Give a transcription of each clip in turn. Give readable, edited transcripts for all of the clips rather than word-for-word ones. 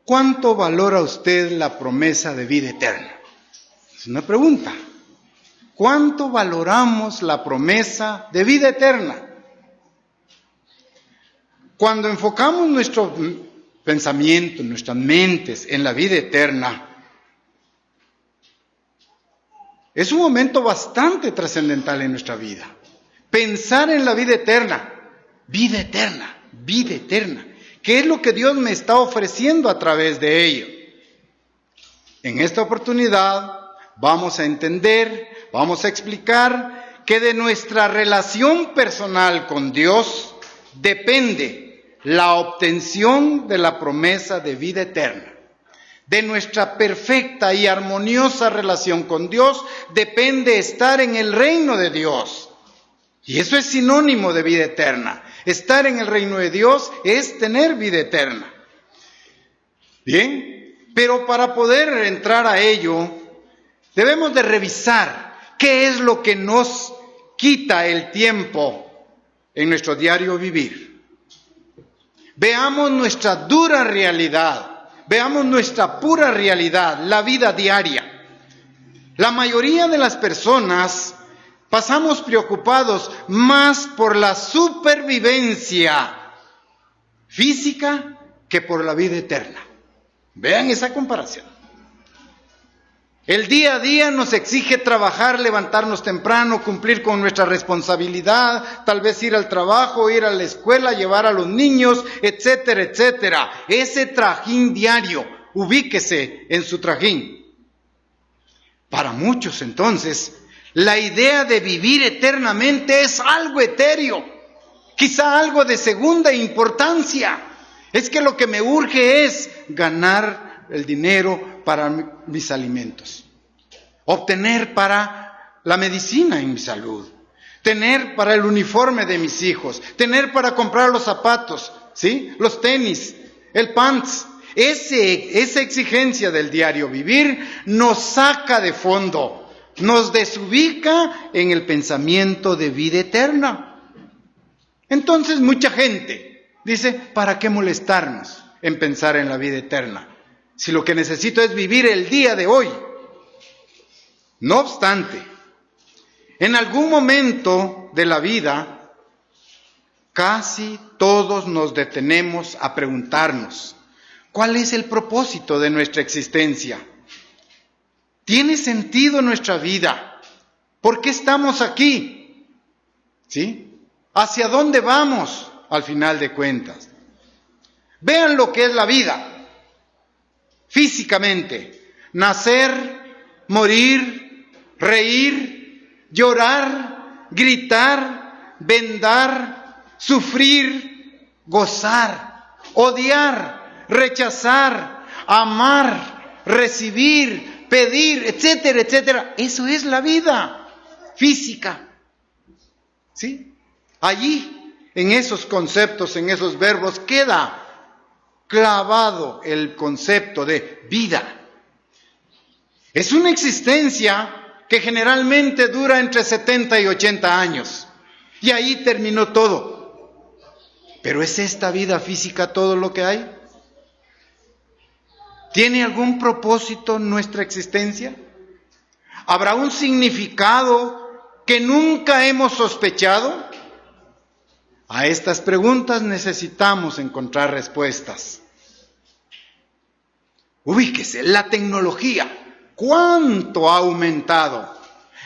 ¿cuánto valora usted la promesa de vida eterna? Es una pregunta. ¿Cuánto valoramos la promesa de vida eterna? Cuando enfocamos nuestro pensamiento, nuestras mentes en la vida eterna, es un momento bastante trascendental en nuestra vida. Pensar en la vida eterna, vida eterna, vida eterna. ¿Qué es lo que Dios me está ofreciendo a través de ello? En esta oportunidad vamos a entender, vamos a explicar que de nuestra relación personal con Dios depende la obtención de la promesa de vida eterna. De nuestra perfecta y armoniosa relación con Dios depende estar en el reino de Dios. Y eso es sinónimo de vida eterna. Estar en el reino de Dios es tener vida eterna. Bien, pero para poder entrar a ello, debemos de revisar qué es lo que nos quita el tiempo en nuestro diario vivir. Veamos nuestra dura realidad, veamos nuestra pura realidad, la vida diaria. La mayoría de las personas pasamos preocupados más por la supervivencia física que por la vida eterna. Vean esa comparación. El día a día nos exige trabajar, levantarnos temprano, cumplir con nuestra responsabilidad, tal vez ir al trabajo, ir a la escuela, llevar a los niños, etcétera, etcétera. Ese trajín diario, ubíquese en su trajín. Para muchos, entonces, la idea de vivir eternamente es algo etéreo, quizá algo de segunda importancia. Es que lo que me urge es ganar el dinero para mis alimentos, obtener para la medicina en mi salud, tener para el uniforme de mis hijos, tener para comprar los zapatos, ¿sí? Los tenis, el pants. Esa exigencia del diario vivir nos saca de fondo, nos desubica en el pensamiento de vida eterna. Entonces mucha gente dice, ¿para qué molestarnos en pensar en la vida eterna? Si lo que necesito es vivir el día de hoy. No obstante, en algún momento de la vida, casi todos nos detenemos a preguntarnos, ¿cuál es el propósito de nuestra existencia? ¿Tiene sentido nuestra vida? ¿Por qué estamos aquí? ¿Sí? ¿Hacia dónde vamos al final de cuentas? Vean lo que es la vida. Físicamente, nacer, morir, reír, llorar, gritar, vendar, sufrir, gozar, odiar, rechazar, amar, recibir, pedir, etcétera, etcétera. Eso es la vida física. ¿Sí? Allí, en esos conceptos, en esos verbos, queda clavado el concepto de vida. Es una existencia que generalmente dura entre 70 y 80 años. Y ahí terminó todo. ¿Pero es esta vida física todo lo que hay? ¿Tiene algún propósito nuestra existencia? ¿Habrá un significado que nunca hemos sospechado? A estas preguntas necesitamos encontrar respuestas. Ubíquese, la tecnología, ¿cuánto ha aumentado?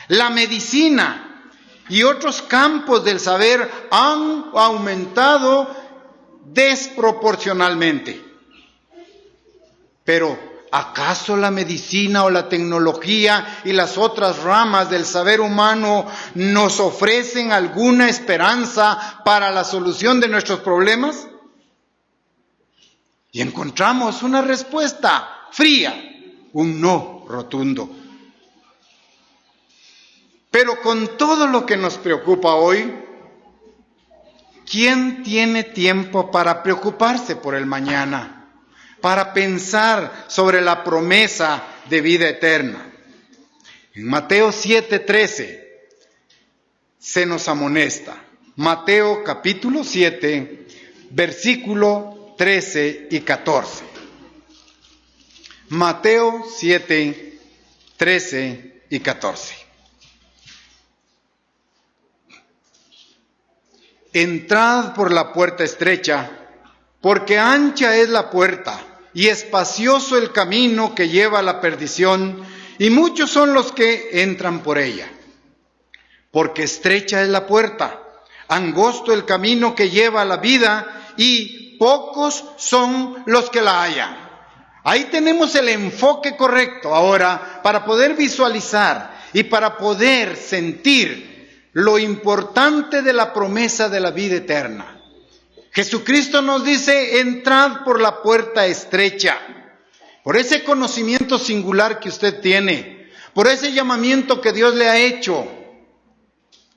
La medicina y otros campos del saber han aumentado desproporcionalmente. Pero, ¿acaso la medicina o la tecnología y las otras ramas del saber humano nos ofrecen alguna esperanza para la solución de nuestros problemas? Y encontramos una respuesta fría, un no rotundo. Pero con todo lo que nos preocupa hoy, ¿quién tiene tiempo para preocuparse por el mañana? Para pensar sobre la promesa de vida eterna. En Mateo 7:13 se nos amonesta. Mateo capítulo 7, versículo 13 y 14. Mateo 7, 13 y 14. Entrad por la puerta estrecha, porque ancha es la puerta y espacioso el camino que lleva a la perdición, y muchos son los que entran por ella. Porque estrecha es la puerta, angosto el camino que lleva a la vida, y pocos son los que la hallan. Ahí tenemos el enfoque correcto ahora para poder visualizar y para poder sentir lo importante de la promesa de la vida eterna. Jesucristo nos dice: entrad por la puerta estrecha, por ese conocimiento singular que usted tiene, por ese llamamiento que Dios le ha hecho.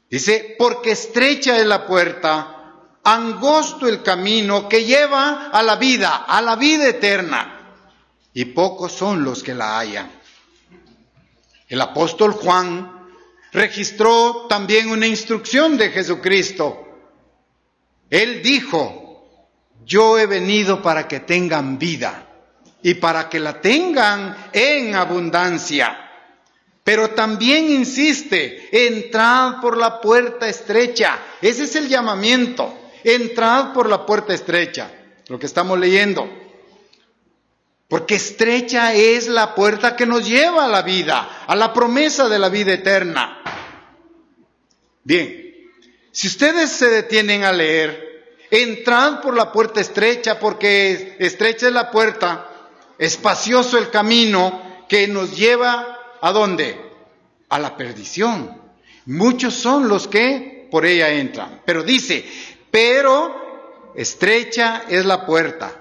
Dice: porque estrecha es la puerta, angosto el camino que lleva a la vida eterna, y pocos son los que la hallan. El apóstol Juan registró también una instrucción de Jesucristo. Él dijo: yo he venido para que tengan vida y para que la tengan en abundancia. Pero también insiste: entrad por la puerta estrecha. Ese es el llamamiento: entrad por la puerta estrecha, lo que estamos leyendo. Porque estrecha es la puerta que nos lleva a la vida, a la promesa de la vida eterna. Bien, si ustedes se detienen a leer: entrad por la puerta estrecha, porque estrecha es la puerta, espacioso el camino que nos lleva ¿a dónde? A la perdición. Muchos son los que por ella entran. Pero dice: pero estrecha es la puerta,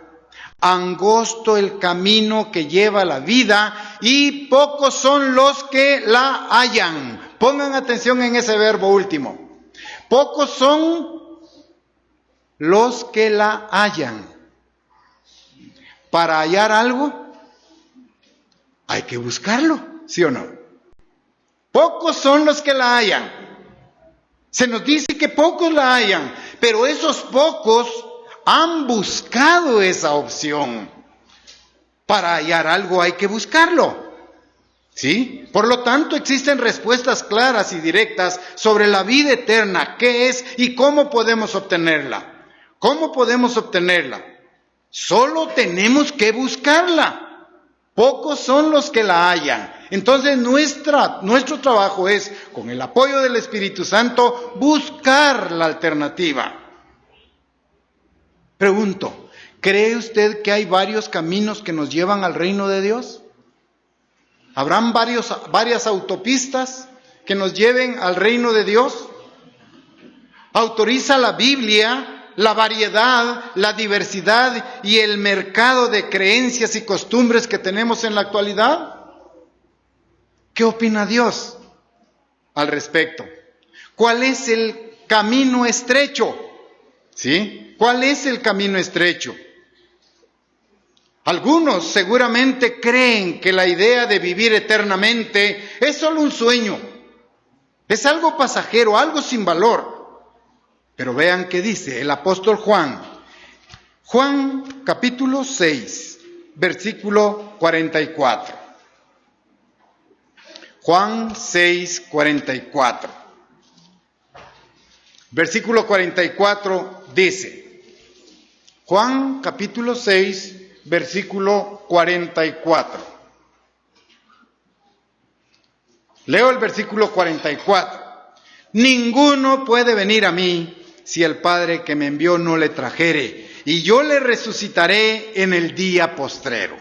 angosto el camino que lleva a la vida, y pocos son los que la hallan. Pongan atención en ese verbo último. Pocos son los que la hallan. Para hallar algo hay que buscarlo, ¿sí o no? Pocos son los que la hallan. Se nos dice que pocos la hallan, pero esos pocos han buscado esa opción. Para hallar algo hay que buscarlo, ¿sí? Por lo tanto, existen respuestas claras y directas sobre la vida eterna, qué es y cómo podemos obtenerla. ¿Cómo podemos obtenerla? Solo tenemos que buscarla. Pocos son los que la hallan. Entonces nuestro trabajo es, con el apoyo del Espíritu Santo, buscar la alternativa. Pregunto: ¿cree usted que hay varios caminos que nos llevan al reino de Dios? ¿Habrán varias autopistas que nos lleven al reino de Dios? ¿Autoriza la Biblia la variedad, la diversidad y el mercado de creencias y costumbres que tenemos en la actualidad? ¿Qué opina Dios al respecto? ¿Cuál es el camino estrecho? ¿Sí? ¿Cuál es el camino estrecho? Algunos seguramente creen que la idea de vivir eternamente es solo un sueño, es algo pasajero, algo sin valor. Pero vean qué dice el apóstol Juan. Juan capítulo 6, versículo 44. Juan 6, 44. Versículo 44 dice, Juan capítulo 6, versículo 44. Leo el versículo 44. Ninguno puede venir a mí si el Padre que me envió no le trajere, y yo le resucitaré en el día postrero.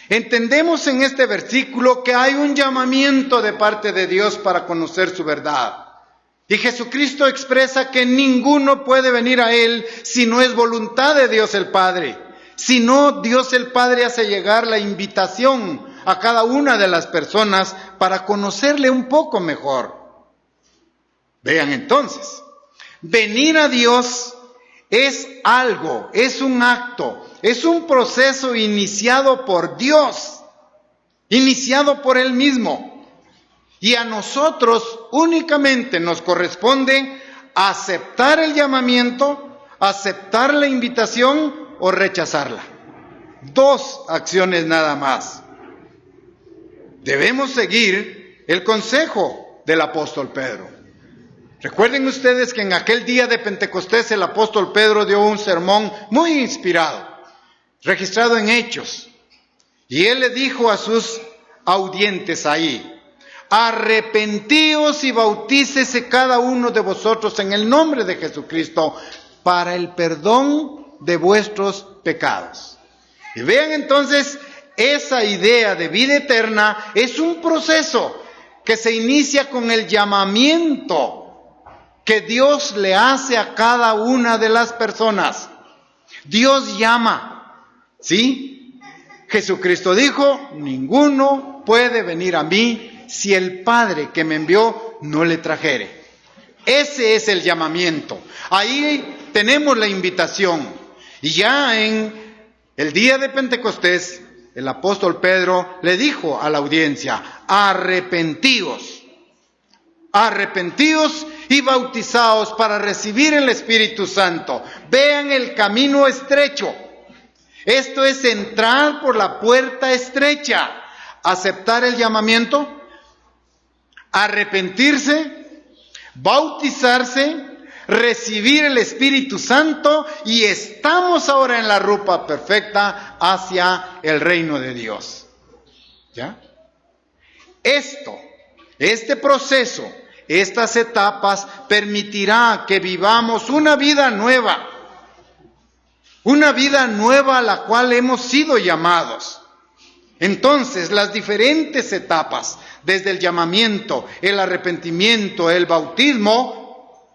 Entendemos en este versículo que hay un llamamiento de parte de Dios para conocer su verdad. Y Jesucristo expresa que ninguno puede venir a Él si no es voluntad de Dios el Padre. Si no, Dios el Padre hace llegar la invitación a cada una de las personas para conocerle un poco mejor. Vean entonces, venir a Dios es algo, es un acto, es un proceso iniciado por Dios, iniciado por Él mismo. Y a nosotros únicamente nos corresponde aceptar el llamamiento, aceptar la invitación o rechazarla. Dos acciones nada más. Debemos seguir el consejo del apóstol Pedro. Recuerden ustedes que en aquel día de Pentecostés el apóstol Pedro dio un sermón muy inspirado, registrado en Hechos. Y él le dijo a sus audientes ahí: arrepentíos y bautícese cada uno de vosotros en el nombre de Jesucristo para el perdón de vuestros pecados. Y vean entonces, esa idea de vida eterna es un proceso que se inicia con el llamamiento que Dios le hace a cada una de las personas. Dios llama, ¿sí? Jesucristo dijo: ninguno puede venir a mí si el Padre que me envió no le trajere. Ese es el llamamiento. Ahí tenemos la invitación. Y ya en el día de Pentecostés, el apóstol Pedro le dijo a la audiencia: arrepentíos y bautizaos para recibir el Espíritu Santo. Vean el camino estrecho. Esto es entrar por la puerta estrecha, aceptar el llamamiento, arrepentirse, bautizarse, recibir el Espíritu Santo, y estamos ahora en la ruta perfecta hacia el reino de Dios. ¿Ya? Este proceso, estas etapas permitirá que vivamos una vida nueva a la cual hemos sido llamados. Entonces, las diferentes etapas, desde el llamamiento, el arrepentimiento, el bautismo,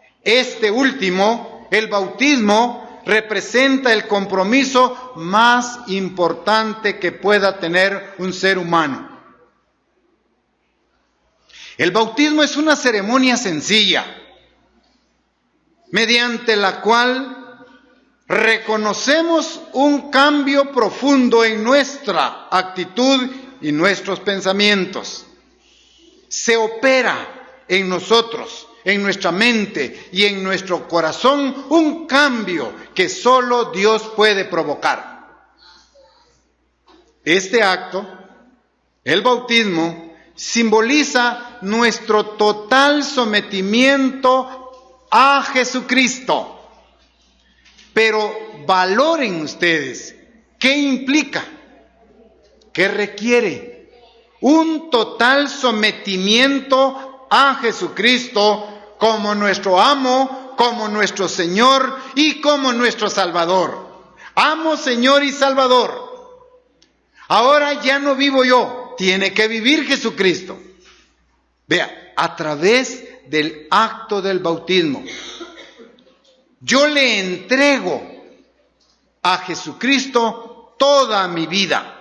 el bautismo representa el compromiso más importante que pueda tener un ser humano. El bautismo es una ceremonia sencilla, mediante la cual reconocemos un cambio profundo en nuestra actitud y nuestros pensamientos. Se opera en nosotros, en nuestra mente y en nuestro corazón, un cambio que solo Dios puede provocar. Este acto, el bautismo, simboliza nuestro total sometimiento a Jesucristo. Pero valoren ustedes, ¿qué implica? ¿Qué requiere? Un total sometimiento a Jesucristo como nuestro amo, como nuestro Señor y como nuestro Salvador. Amo, Señor y Salvador. Ahora ya no vivo yo, tiene que vivir Jesucristo. Vea, a través del acto del bautismo, yo le entrego a Jesucristo toda mi vida.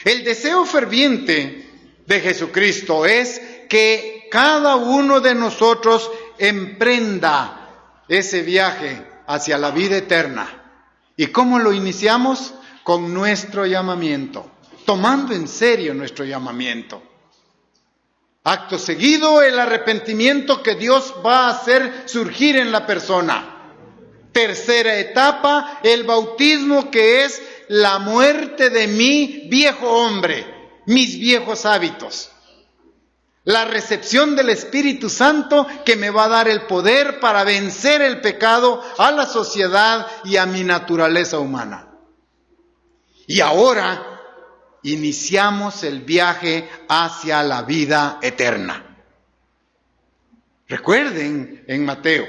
El deseo ferviente de Jesucristo es que cada uno de nosotros emprenda ese viaje hacia la vida eterna. ¿Y cómo lo iniciamos? Con nuestro llamamiento, tomando en serio nuestro llamamiento. Acto seguido, el arrepentimiento que Dios va a hacer surgir en la persona. Tercera etapa, el bautismo, que es la muerte de mi viejo hombre, mis viejos hábitos. La recepción del Espíritu Santo, que me va a dar el poder para vencer el pecado, a la sociedad y a mi naturaleza humana. Y ahora iniciamos el viaje hacia la vida eterna. Recuerden en Mateo: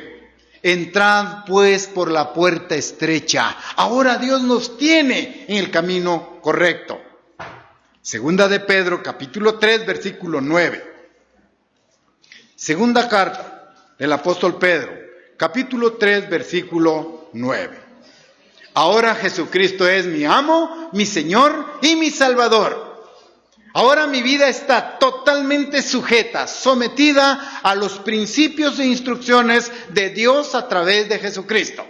entrad pues por la puerta estrecha. Ahora Dios nos tiene en el camino correcto. Segunda de Pedro, capítulo 3, versículo 9. Segunda carta del apóstol Pedro, capítulo 3, versículo 9. Ahora Jesucristo es mi amo, mi Señor y mi Salvador. Ahora mi vida está totalmente sujeta, sometida a los principios e instrucciones de Dios a través de Jesucristo.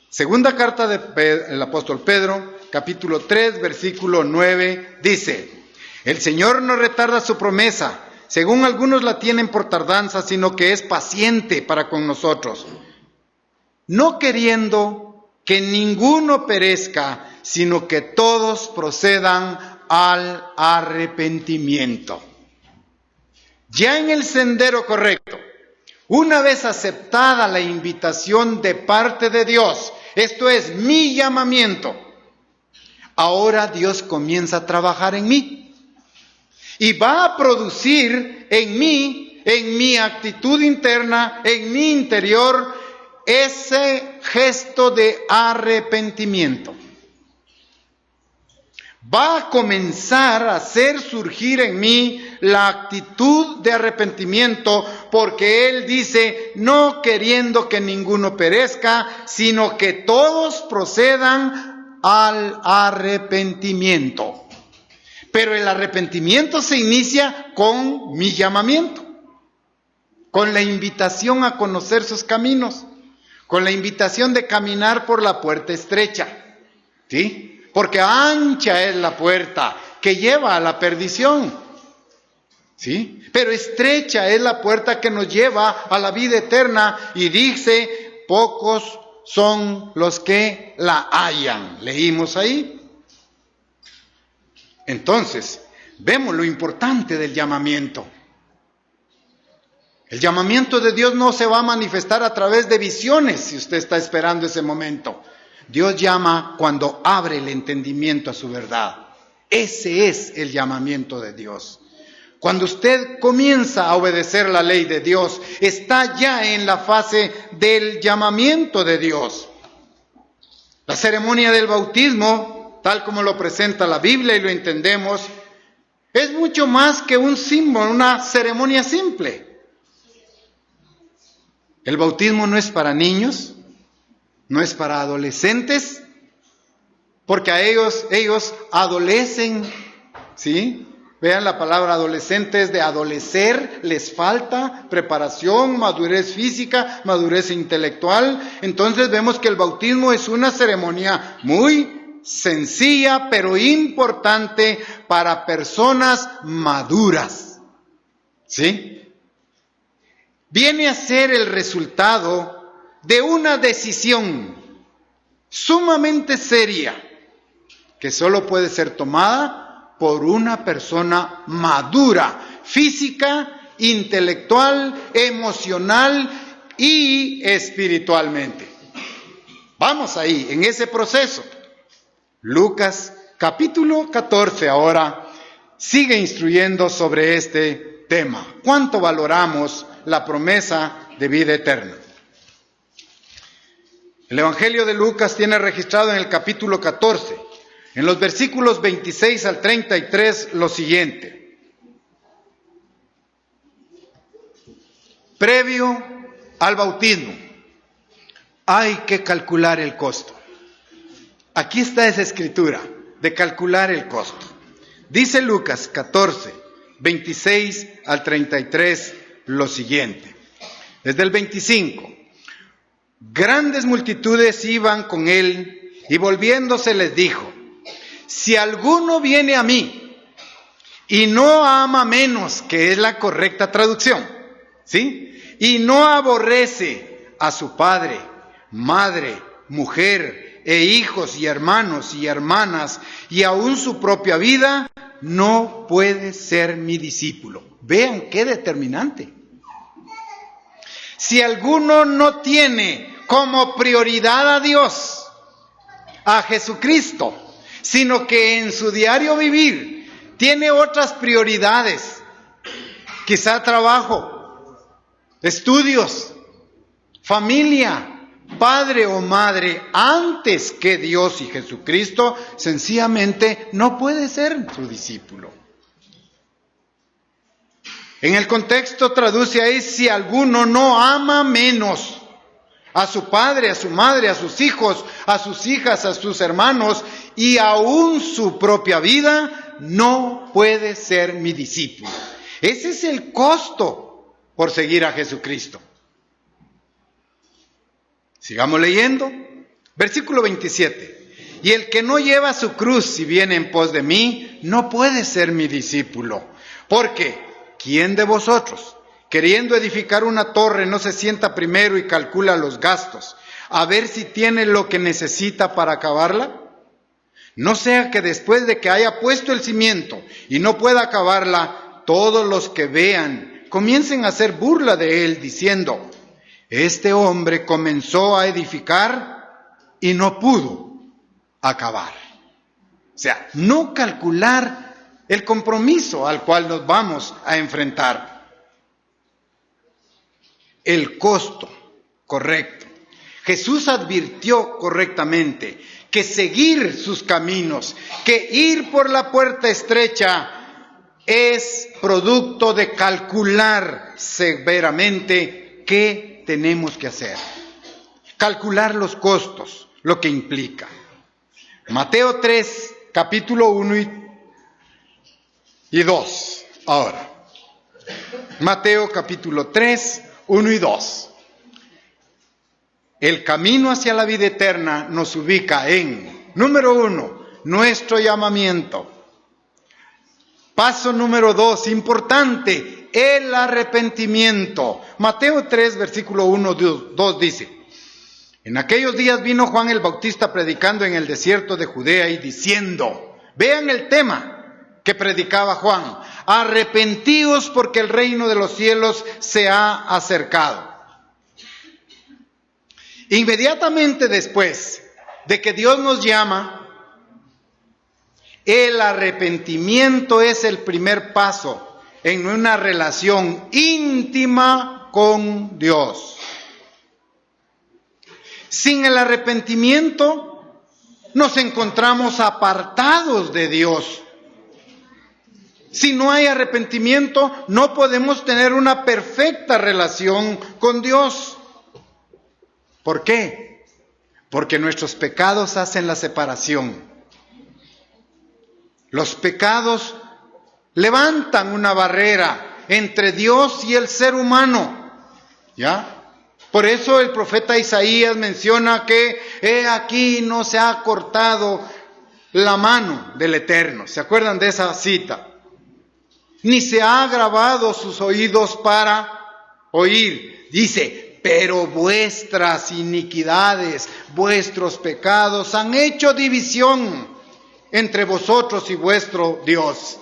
Segunda carta del apóstol Pedro, capítulo 3, versículo 9, dice: el Señor no retarda su promesa, según algunos la tienen por tardanza, sino que es paciente para con nosotros, no queriendo que ninguno perezca, sino que todos procedan al arrepentimiento. Ya en el sendero correcto, una vez aceptada la invitación de parte de Dios, esto es mi llamamiento, ahora Dios comienza a trabajar en mí y va a producir en mí, en mi actitud interna, en mi interior, ese gesto de arrepentimiento. Va a comenzar a hacer surgir en mí la actitud de arrepentimiento, porque Él dice, no queriendo que ninguno perezca, sino que todos procedan al arrepentimiento. Pero el arrepentimiento se inicia con mi llamamiento, con la invitación a conocer sus caminos, con la invitación de caminar por la puerta estrecha, ¿sí? Porque ancha es la puerta que lleva a la perdición, ¿sí? Pero estrecha es la puerta que nos lleva a la vida eterna, y dice, pocos son los que la hallan. Leímos ahí. Entonces, vemos lo importante del llamamiento. El llamamiento de Dios no se va a manifestar a través de visiones, si usted está esperando ese momento. Dios llama cuando abre el entendimiento a su verdad. Ese es el llamamiento de Dios. Cuando usted comienza a obedecer la ley de Dios, está ya en la fase del llamamiento de Dios. La ceremonia del bautismo, tal como lo presenta la Biblia y lo entendemos, es mucho más que un símbolo, una ceremonia simple. El bautismo no es para niños, no es para adolescentes, porque a ellos adolecen, ¿sí? Vean la palabra adolescentes, de adolecer, les falta preparación, madurez física, madurez intelectual. Entonces vemos que el bautismo es una ceremonia muy sencilla, pero importante para personas maduras, ¿sí? Viene a ser el resultado de una decisión sumamente seria que solo puede ser tomada por una persona madura, física, intelectual, emocional y espiritualmente. Vamos ahí, en ese proceso. Lucas capítulo 14 ahora sigue instruyendo sobre este tema. ¿Cuánto valoramos la promesa de vida eterna? El Evangelio de Lucas tiene registrado en el capítulo 14, en los versículos 26 al 33, lo siguiente. Previo al bautismo, hay que calcular el costo. Aquí está esa escritura de calcular el costo. Dice Lucas 14, 26 al 33, lo siguiente. Desde el 25. Grandes multitudes iban con él, y volviéndose les dijo, si alguno viene a mí y no ama menos, que es la correcta traducción, ¿sí? Y no aborrece a su padre, madre, mujer, e hijos y hermanos y hermanas, y aún su propia vida, no puede ser mi discípulo. Vean qué determinante. Si alguno no tiene como prioridad a Dios, a Jesucristo, sino que en su diario vivir tiene otras prioridades, quizá trabajo, estudios, familia, padre o madre, antes que Dios y Jesucristo, sencillamente no puede ser su discípulo. En el contexto traduce ahí, si alguno no ama menos a su padre, a su madre, a sus hijos, a sus hijas, a sus hermanos, y aún su propia vida, no puede ser mi discípulo. Ese es el costo por seguir a Jesucristo. Sigamos leyendo. Versículo 27. Y el que no lleva su cruz y viene en pos de mí, no puede ser mi discípulo. Porque, ¿quién de vosotros, queriendo edificar una torre, no se sienta primero y calcula los gastos, a ver si tiene lo que necesita para acabarla? No sea que después de que haya puesto el cimiento y no pueda acabarla, todos los que vean comiencen a hacer burla de él, diciendo: este hombre comenzó a edificar y no pudo acabar. O sea, no calcular el compromiso al cual nos vamos a enfrentar. El costo correcto. Jesús advirtió correctamente que seguir sus caminos, que ir por la puerta estrecha, es producto de calcular severamente qué tenemos que hacer. Calcular los costos, lo que implica. Mateo 3, capítulo 1 y 2. Ahora, Mateo capítulo 3, 1 y 2. El camino hacia la vida eterna nos ubica en, número 1, nuestro llamamiento. Paso número 2, importante, el arrepentimiento. Mateo 3, versículo 1, 2 dice: en aquellos días vino Juan el Bautista predicando en el desierto de Judea y diciendo, vean el tema que predicaba Juan: arrepentíos porque el reino de los cielos se ha acercado. Inmediatamente después de que Dios nos llama, el arrepentimiento es el primer paso en una relación íntima con Dios. Sin el arrepentimiento nos encontramos apartados de Dios. Si no hay arrepentimiento, no podemos tener una perfecta relación con Dios. ¿Por qué? Porque nuestros pecados hacen la separación. Los pecados levantan una barrera entre Dios y el ser humano. ¿Ya? Por eso el profeta Isaías menciona que he aquí no se ha cortado la mano del Eterno. ¿Se acuerdan de esa cita? Ni se ha agravado sus oídos para oír. Dice, pero vuestras iniquidades, vuestros pecados han hecho división entre vosotros y vuestro Dios.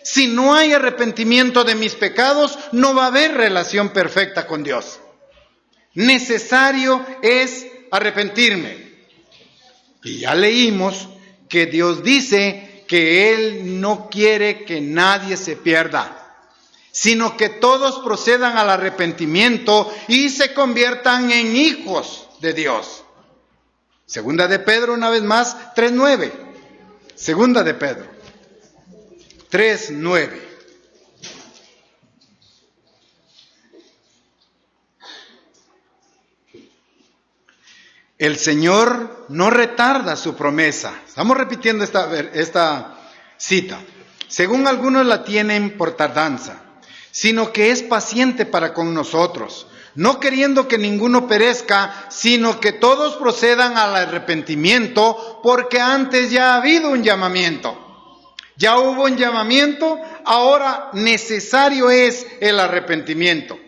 Si no hay arrepentimiento de mis pecados, no va a haber relación perfecta con Dios. Necesario es arrepentirme. Y ya leímos que Dios dice que Él no quiere que nadie se pierda, sino que todos procedan al arrepentimiento y se conviertan en hijos de Dios. Segunda de Pedro, una vez más, 3:9. Segunda de Pedro, 3:9. El Señor no retarda su promesa. Estamos repitiendo esta cita. Según algunos la tienen por tardanza, sino que es paciente para con nosotros, no queriendo que ninguno perezca, sino que todos procedan al arrepentimiento, porque antes ya ha habido un llamamiento. Ya hubo un llamamiento, ahora necesario es el arrepentimiento.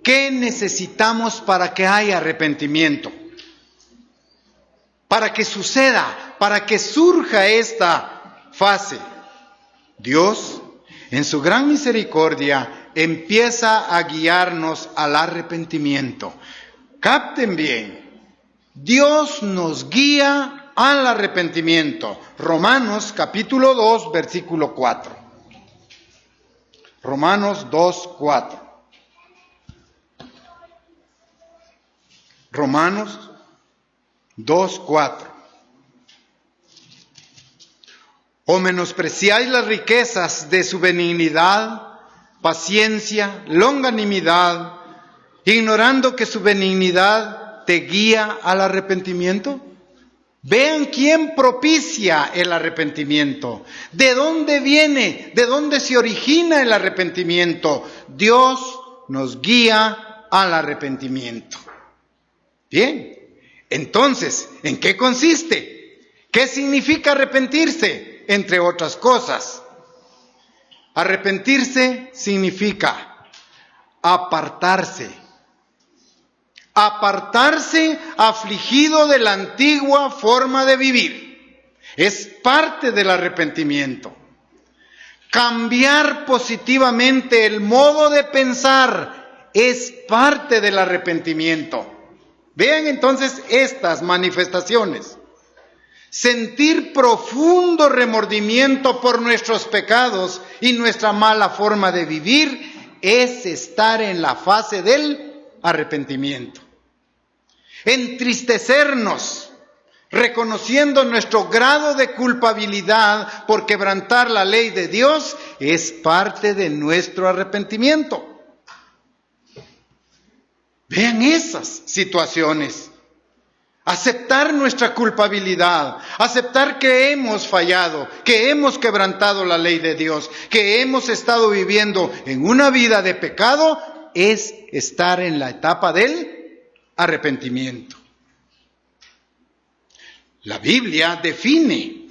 ¿Qué necesitamos para que haya arrepentimiento? Para que suceda, para que surja esta fase. Dios, en su gran misericordia, empieza a guiarnos al arrepentimiento. Capten bien, Dios nos guía al arrepentimiento. Romanos capítulo 2, versículo 4. Romanos 2, 4. Romanos 2, 4. ¿O menospreciáis las riquezas de su benignidad, paciencia, longanimidad, ignorando que su benignidad te guía al arrepentimiento? Vean quién propicia el arrepentimiento. ¿De dónde viene? ¿De dónde se origina el arrepentimiento? Dios nos guía al arrepentimiento. Bien, entonces, ¿en qué consiste? ¿Qué significa arrepentirse? Entre otras cosas, arrepentirse significa apartarse, Apartarse afligido de la antigua forma de vivir. Es parte del arrepentimiento. Cambiar positivamente el modo de pensar es parte del arrepentimiento. Vean entonces estas manifestaciones. Sentir profundo remordimiento por nuestros pecados y nuestra mala forma de vivir es estar en la fase del arrepentimiento. Entristecernos, reconociendo nuestro grado de culpabilidad por quebrantar la ley de Dios, es parte de nuestro arrepentimiento. Vean esas situaciones. Aceptar nuestra culpabilidad, aceptar que hemos fallado, que hemos quebrantado la ley de Dios, que hemos estado viviendo en una vida de pecado, es estar en la etapa del arrepentimiento. La Biblia define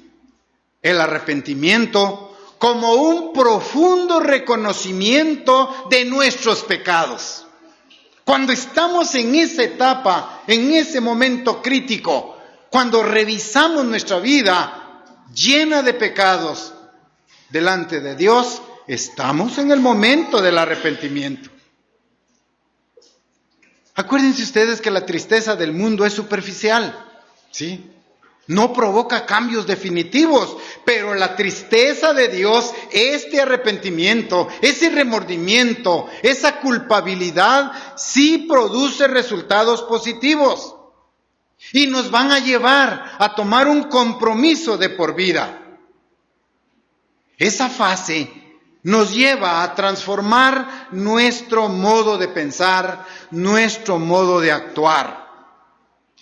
el arrepentimiento como un profundo reconocimiento de nuestros pecados. Cuando estamos en esa etapa, en ese momento crítico, cuando revisamos nuestra vida llena de pecados delante de Dios, estamos en el momento del arrepentimiento. Acuérdense ustedes que la tristeza del mundo es superficial, ¿sí? No provoca cambios definitivos, pero la tristeza de Dios, este arrepentimiento, ese remordimiento, esa culpabilidad, sí produce resultados positivos y nos van a llevar a tomar un compromiso de por vida. Esa fase nos lleva a transformar nuestro modo de pensar, nuestro modo de actuar.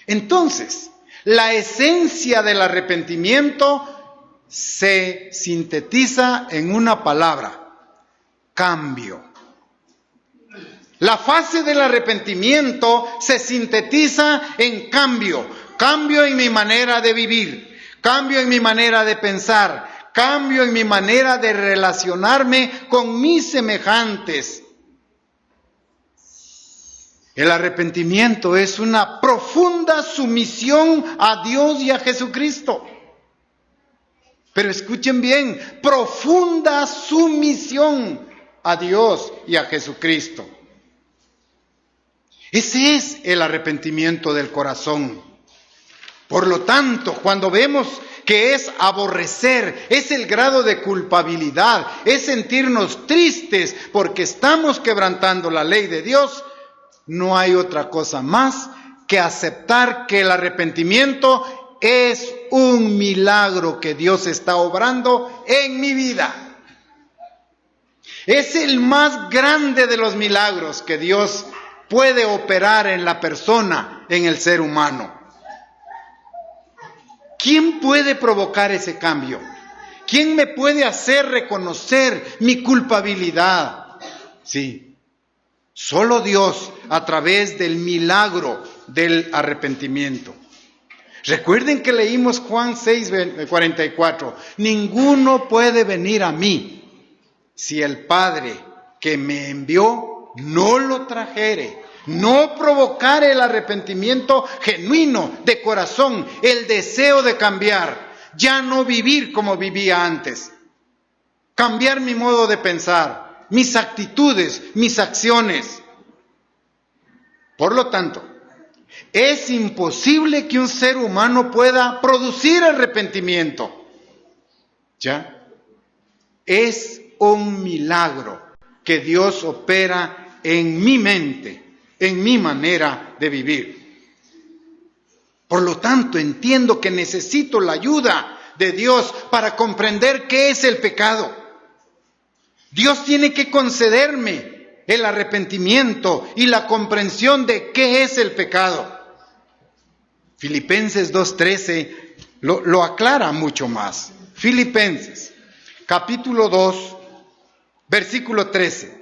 Entonces, la esencia del arrepentimiento se sintetiza en una palabra: cambio. La fase del arrepentimiento se sintetiza en cambio. Cambio en mi manera de vivir, cambio en mi manera de pensar, cambio en mi manera de relacionarme con mis semejantes. El arrepentimiento es una profunda sumisión a Dios y a Jesucristo. Pero escuchen bien, profunda sumisión a Dios y a Jesucristo. Ese es el arrepentimiento del corazón. Por lo tanto, cuando vemos que es aborrecer, es el grado de culpabilidad, es sentirnos tristes porque estamos quebrantando la ley de Dios, no hay otra cosa más que aceptar que el arrepentimiento es un milagro que Dios está obrando en mi vida. Es el más grande de los milagros que Dios puede operar en la persona, en el ser humano. ¿Quién puede provocar ese cambio? ¿Quién me puede hacer reconocer mi culpabilidad? Sí. Solo Dios, a través del milagro del arrepentimiento. Recuerden que leímos Juan 6:44. Ninguno puede venir a mí si el Padre que me envió no lo trajere, no provocare el arrepentimiento genuino de corazón, el deseo de cambiar, ya no vivir como vivía antes, cambiar mi modo de pensar, mis actitudes, mis acciones. Por lo tanto, es imposible que un ser humano pueda producir arrepentimiento. ¿Ya? Es un milagro que Dios opera en mi mente, en mi manera de vivir. Por lo tanto, entiendo que necesito la ayuda de Dios para comprender qué es el pecado. Dios tiene que concederme el arrepentimiento y la comprensión de qué es el pecado. Filipenses 2:13 lo aclara mucho más. Filipenses, capítulo 2, versículo 13.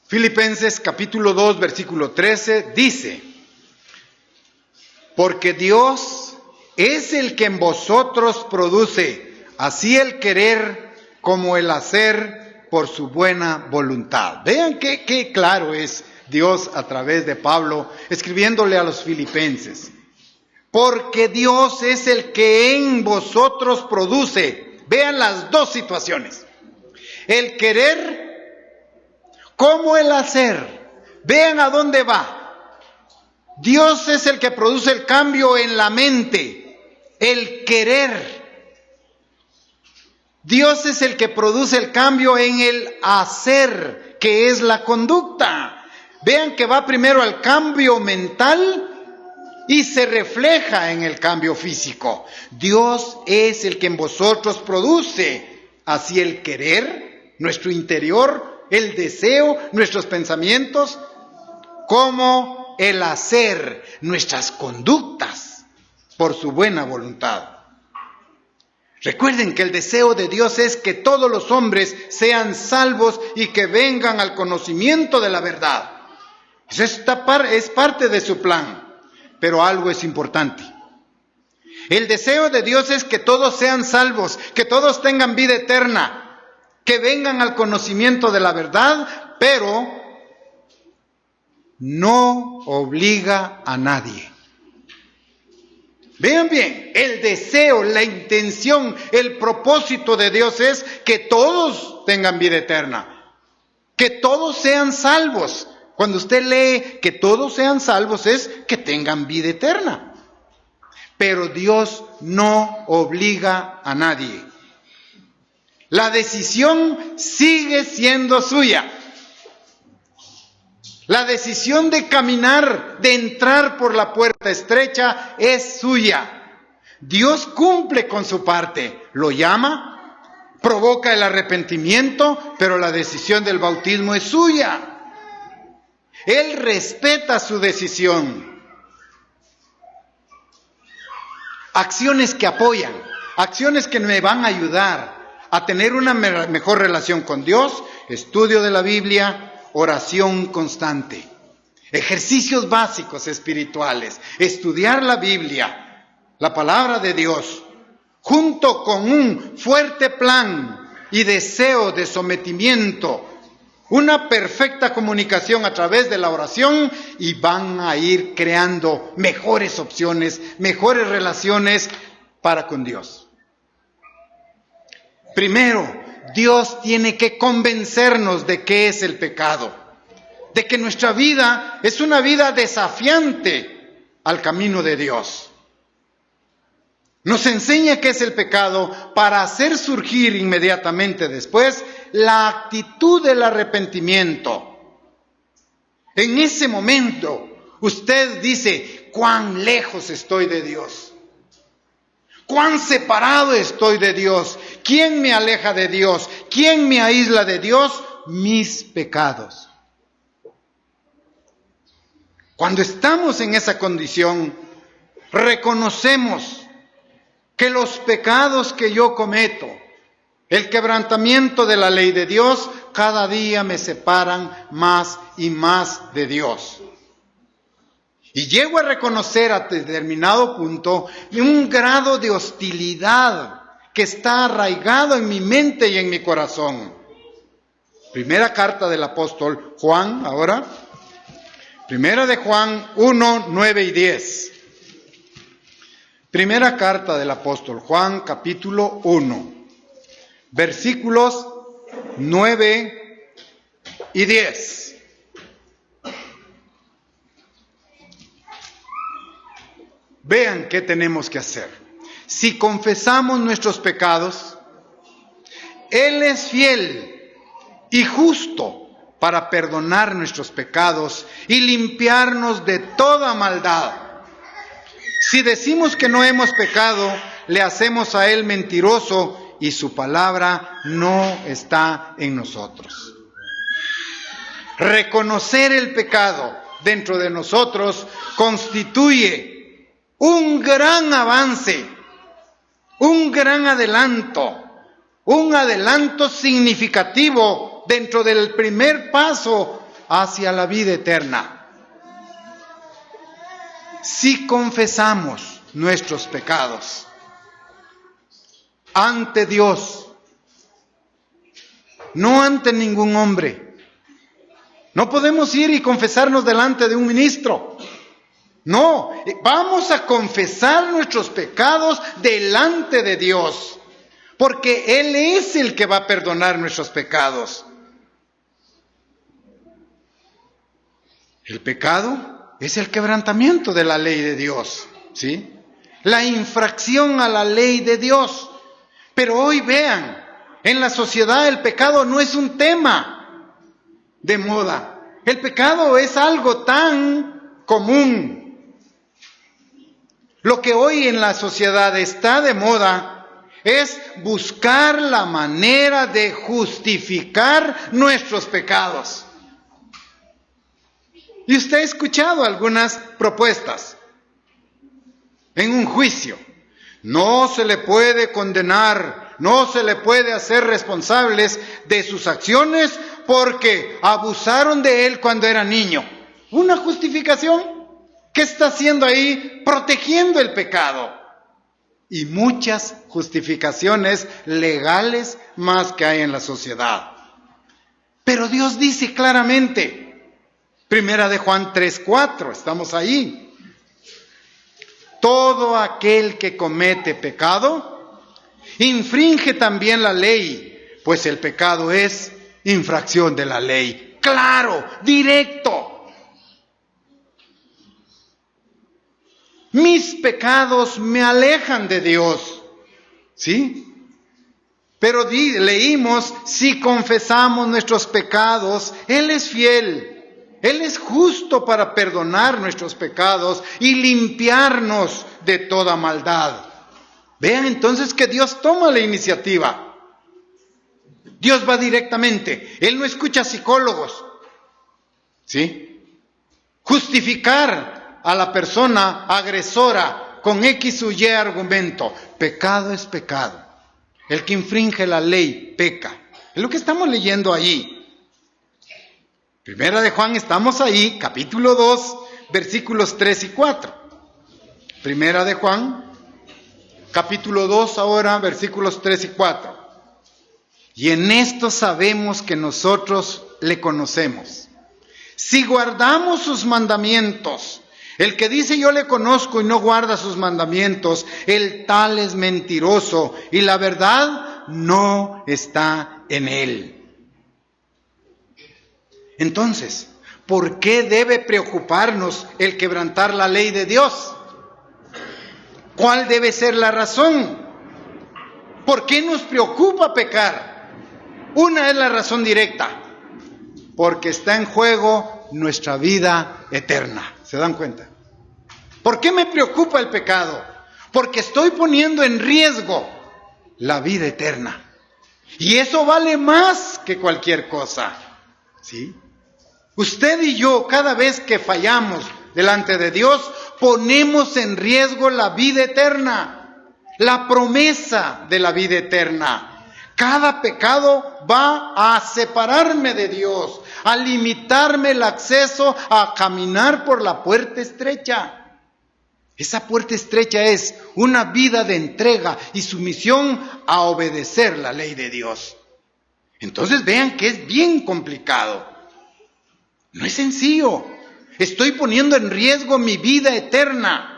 Filipenses, capítulo 2, versículo 13, dice: porque Dios es el que en vosotros produce así el querer como el hacer por su buena voluntad. Vean qué claro es Dios a través de Pablo escribiéndole a los filipenses. Porque Dios es el que en vosotros produce. Vean las dos situaciones. El querer como el hacer. Vean a dónde va. Dios es el que produce el cambio en la mente. El querer. Dios es el que produce el cambio en el hacer, que es la conducta. Vean que va primero al cambio mental y se refleja en el cambio físico. Dios es el que en vosotros produce así el querer, nuestro interior, el deseo, nuestros pensamientos, como el hacer, nuestras conductas, por su buena voluntad. Recuerden que el deseo de Dios es que todos los hombres sean salvos y que vengan al conocimiento de la verdad. Eso es parte de su plan, pero algo es importante. El deseo de Dios es que todos sean salvos, que todos tengan vida eterna, que vengan al conocimiento de la verdad, pero no obliga a nadie. Vean bien, el deseo, la intención, el propósito de Dios es que todos tengan vida eterna, que todos sean salvos. Cuando usted lee que todos sean salvos es que tengan vida eterna. Pero Dios no obliga a nadie. La decisión sigue siendo suya. La decisión de caminar, de entrar por la puerta estrecha es suya. Dios cumple con su parte, lo llama, provoca el arrepentimiento, pero la decisión del bautismo es suya. Él respeta su decisión. Acciones que apoyan, acciones que me van a ayudar a tener una mejor relación con Dios, estudio de la Biblia, oración constante, ejercicios básicos espirituales, estudiar la Biblia, la palabra de Dios, junto con un fuerte plan y deseo de sometimiento, una perfecta comunicación a través de la oración, y van a ir creando mejores opciones, mejores relaciones para con Dios. Primero, Dios tiene que convencernos de qué es el pecado, de que nuestra vida es una vida desafiante al camino de Dios. Nos enseña qué es el pecado para hacer surgir inmediatamente después la actitud del arrepentimiento. En ese momento, usted dice, ¿cuán lejos estoy de Dios? ¿Cuán separado estoy de Dios? ¿Quién me aleja de Dios? ¿Quién me aísla de Dios? Mis pecados. Cuando estamos en esa condición, reconocemos que los pecados que yo cometo, el quebrantamiento de la ley de Dios, cada día me separan más y más de Dios. Y llego a reconocer a determinado punto un grado de hostilidad que está arraigado en mi mente y en mi corazón. Primera carta del apóstol Juan, ahora. Primera de Juan 1, 9 y 10. Primera carta del apóstol Juan, capítulo 1, versículos 9 y 10. Vean qué tenemos que hacer. Si confesamos nuestros pecados, Él es fiel y justo para perdonar nuestros pecados y limpiarnos de toda maldad. Si decimos que no hemos pecado, le hacemos a Él mentiroso y su palabra no está en nosotros. Reconocer el pecado dentro de nosotros constituye un gran avance, un gran adelanto, un adelanto significativo dentro del primer paso hacia la vida eterna. Si confesamos nuestros pecados ante Dios, no ante ningún hombre. No podemos ir y confesarnos delante de un ministro. No, vamos a confesar nuestros pecados delante de Dios, porque Él es el que va a perdonar nuestros pecados. El pecado es el quebrantamiento de la ley de Dios, ¿sí? La infracción a la ley de Dios. Pero hoy vean, en la sociedad el pecado no es un tema de moda. El pecado es algo tan común. Lo que hoy en la sociedad está de moda es buscar la manera de justificar nuestros pecados. Y usted ha escuchado algunas propuestas en un juicio. No se le puede condenar, no se le puede hacer responsables de sus acciones porque abusaron de él cuando era niño. ¿Una justificación? ¿Qué está haciendo ahí? Protegiendo el pecado. Y muchas justificaciones legales más que hay en la sociedad. Pero Dios dice claramente, Primera de Juan 3:4, estamos ahí. Todo aquel que comete pecado, infringe también la ley, pues el pecado es infracción de la ley. Claro, directo. Mis pecados me alejan de Dios, ¿sí? Pero leímos, si confesamos nuestros pecados, Él es fiel, Él es justo para perdonar nuestros pecados y limpiarnos de toda maldad. Vean entonces que Dios toma la iniciativa. Dios va directamente, Él no escucha psicólogos, ¿sí? Justificar a la persona agresora con X o Y argumento. Pecado es pecado. El que infringe la ley peca. Es lo que estamos leyendo ahí. Primera de Juan, estamos ahí, capítulo 2, versículos 3 y 4. Primera de Juan, capítulo 2 ahora, versículos 3 y 4. Y en esto sabemos que nosotros le conocemos. Si guardamos sus mandamientos. El que dice yo le conozco y no guarda sus mandamientos, el tal es mentiroso y la verdad no está en él. Entonces, ¿por qué debe preocuparnos el quebrantar la ley de Dios? ¿Cuál debe ser la razón? ¿Por qué nos preocupa pecar? Una es la razón directa, porque está en juego nuestra vida eterna. ¿Se dan cuenta? ¿Por qué me preocupa el pecado? Porque estoy poniendo en riesgo la vida eterna. Y eso vale más que cualquier cosa. ¿Sí? Usted y yo, cada vez que fallamos delante de Dios, ponemos en riesgo la vida eterna, la promesa de la vida eterna. Cada pecado va a separarme de Dios, a limitarme el acceso a caminar por la puerta estrecha. Esa puerta estrecha es una vida de entrega y sumisión a obedecer la ley de Dios. Entonces vean que es bien complicado. No es sencillo. Estoy poniendo en riesgo mi vida eterna.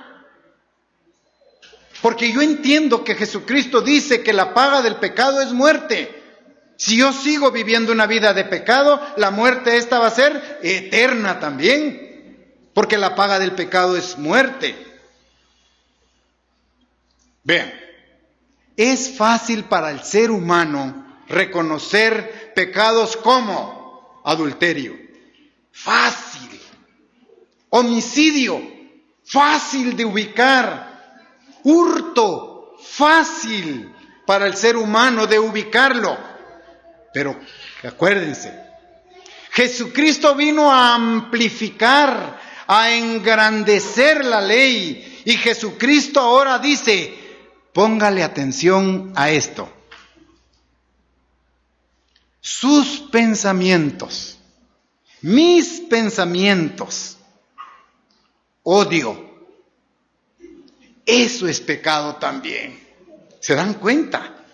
Porque yo entiendo que Jesucristo dice que la paga del pecado es muerte. Si yo sigo viviendo una vida de pecado, la muerte esta va a ser eterna también. Porque la paga del pecado es muerte. Vean, es fácil para el ser humano reconocer pecados como adulterio. Fácil. Homicidio. Fácil de ubicar. Hurto, fácil para el ser humano de ubicarlo. Pero acuérdense, Jesucristo vino a amplificar, a engrandecer la ley. Y Jesucristo ahora dice, póngale atención a esto. Sus pensamientos, mis pensamientos, odio. Eso es pecado también. ¿Se dan cuenta?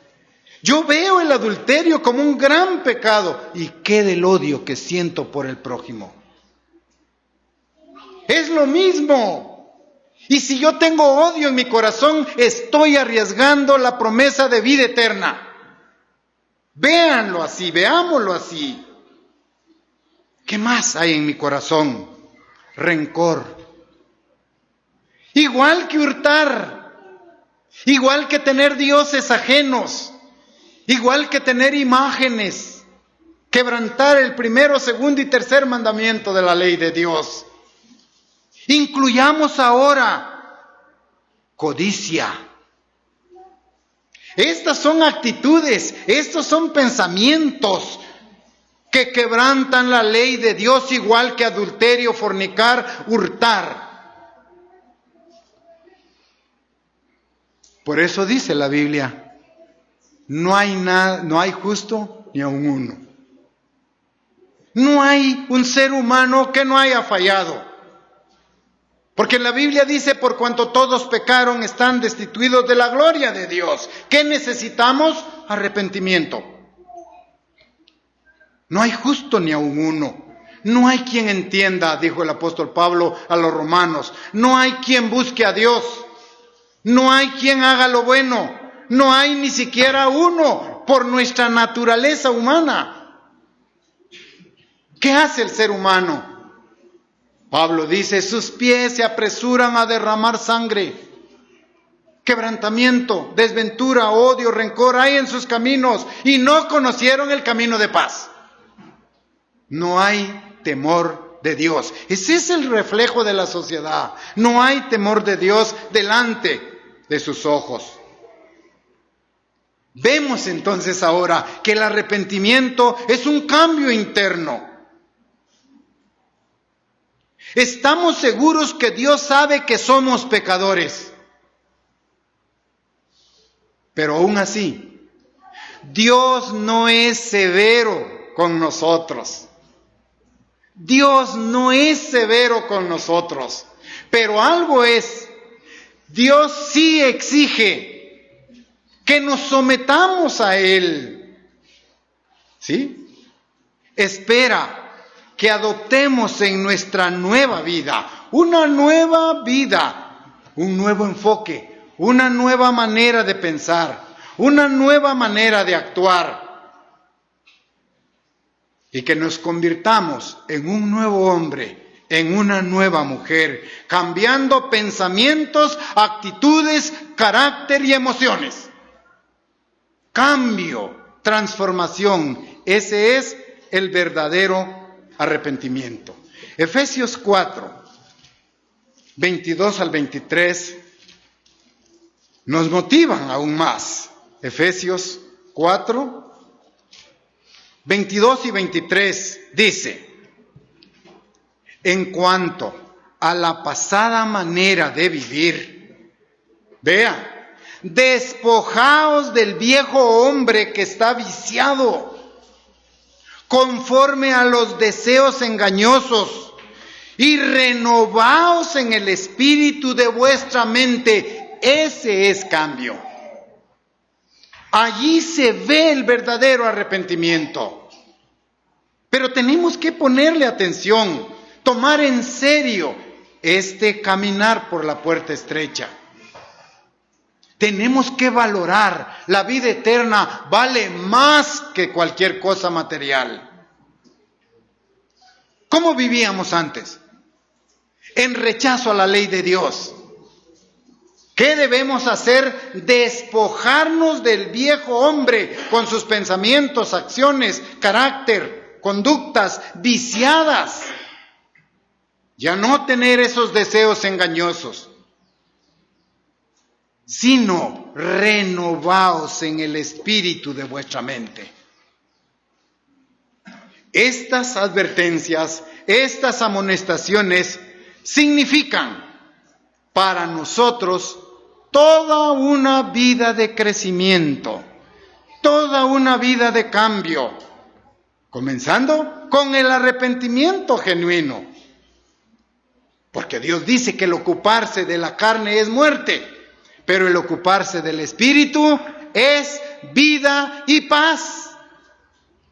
Yo veo el adulterio como un gran pecado. ¿Y qué del odio que siento por el prójimo? Es lo mismo. Y si yo tengo odio en mi corazón, estoy arriesgando la promesa de vida eterna. Véanlo así, veámoslo así. ¿Qué más hay en mi corazón? Rencor. Igual que hurtar, igual que tener dioses ajenos, igual que tener imágenes, quebrantar el primero, segundo y tercer mandamiento de la ley de Dios. Incluyamos ahora codicia. Estas son actitudes, estos son pensamientos que quebrantan la ley de Dios, igual que adulterio, fornicar, hurtar. Por eso dice la Biblia, no hay justo ni aun uno. No hay un ser humano que no haya fallado. Porque la Biblia dice, por cuanto todos pecaron, están destituidos de la gloria de Dios. ¿Qué necesitamos? Arrepentimiento. No hay justo ni aun uno. No hay quien entienda, dijo el apóstol Pablo a los romanos. No hay quien busque a Dios. No hay quien haga lo bueno. No hay ni siquiera uno por nuestra naturaleza humana. ¿Qué hace el ser humano? Pablo dice, sus pies se apresuran a derramar sangre. Quebrantamiento, desventura, odio, rencor hay en sus caminos y no conocieron el camino de paz. No hay temor de Dios. Ese es el reflejo de la sociedad. No hay temor de Dios delante de sus ojos. Vemos entonces ahora que el arrepentimiento es un cambio interno. Estamos seguros que Dios sabe que somos pecadores. Pero aún así, Dios no es severo con nosotros. Dios no es severo con nosotros. Pero algo es, Dios sí exige que nos sometamos a Él. ¿Sí? Espera que adoptemos en nuestra nueva vida, una nueva vida, un nuevo enfoque, una nueva manera de pensar, una nueva manera de actuar. Y que nos convirtamos en un nuevo hombre, en una nueva mujer, cambiando pensamientos, actitudes, carácter y emociones. Cambio, transformación, ese es el verdadero arrepentimiento. Efesios 4, 22 al 23 nos motivan aún más. Efesios 4, 22 y 23 dice, en cuanto a la pasada manera de vivir, vean, despojaos del viejo hombre que está viciado, conforme a los deseos engañosos, y renovaos en el espíritu de vuestra mente. Ese es cambio. Allí se ve el verdadero arrepentimiento. Pero tenemos que ponerle atención, tomar en serio este caminar por la puerta estrecha. Tenemos que valorar, la vida eterna vale más que cualquier cosa material. ¿Cómo vivíamos antes? En rechazo a la ley de Dios. ¿Qué debemos hacer? Despojarnos del viejo hombre con sus pensamientos, acciones, carácter, conductas viciadas. Ya no tener esos deseos engañosos, sino renovaos en el espíritu de vuestra mente. Estas advertencias, estas amonestaciones significan para nosotros toda una vida de crecimiento, toda una vida de cambio, comenzando con el arrepentimiento genuino. Porque Dios dice que el ocuparse de la carne es muerte, pero el ocuparse del espíritu es vida y paz,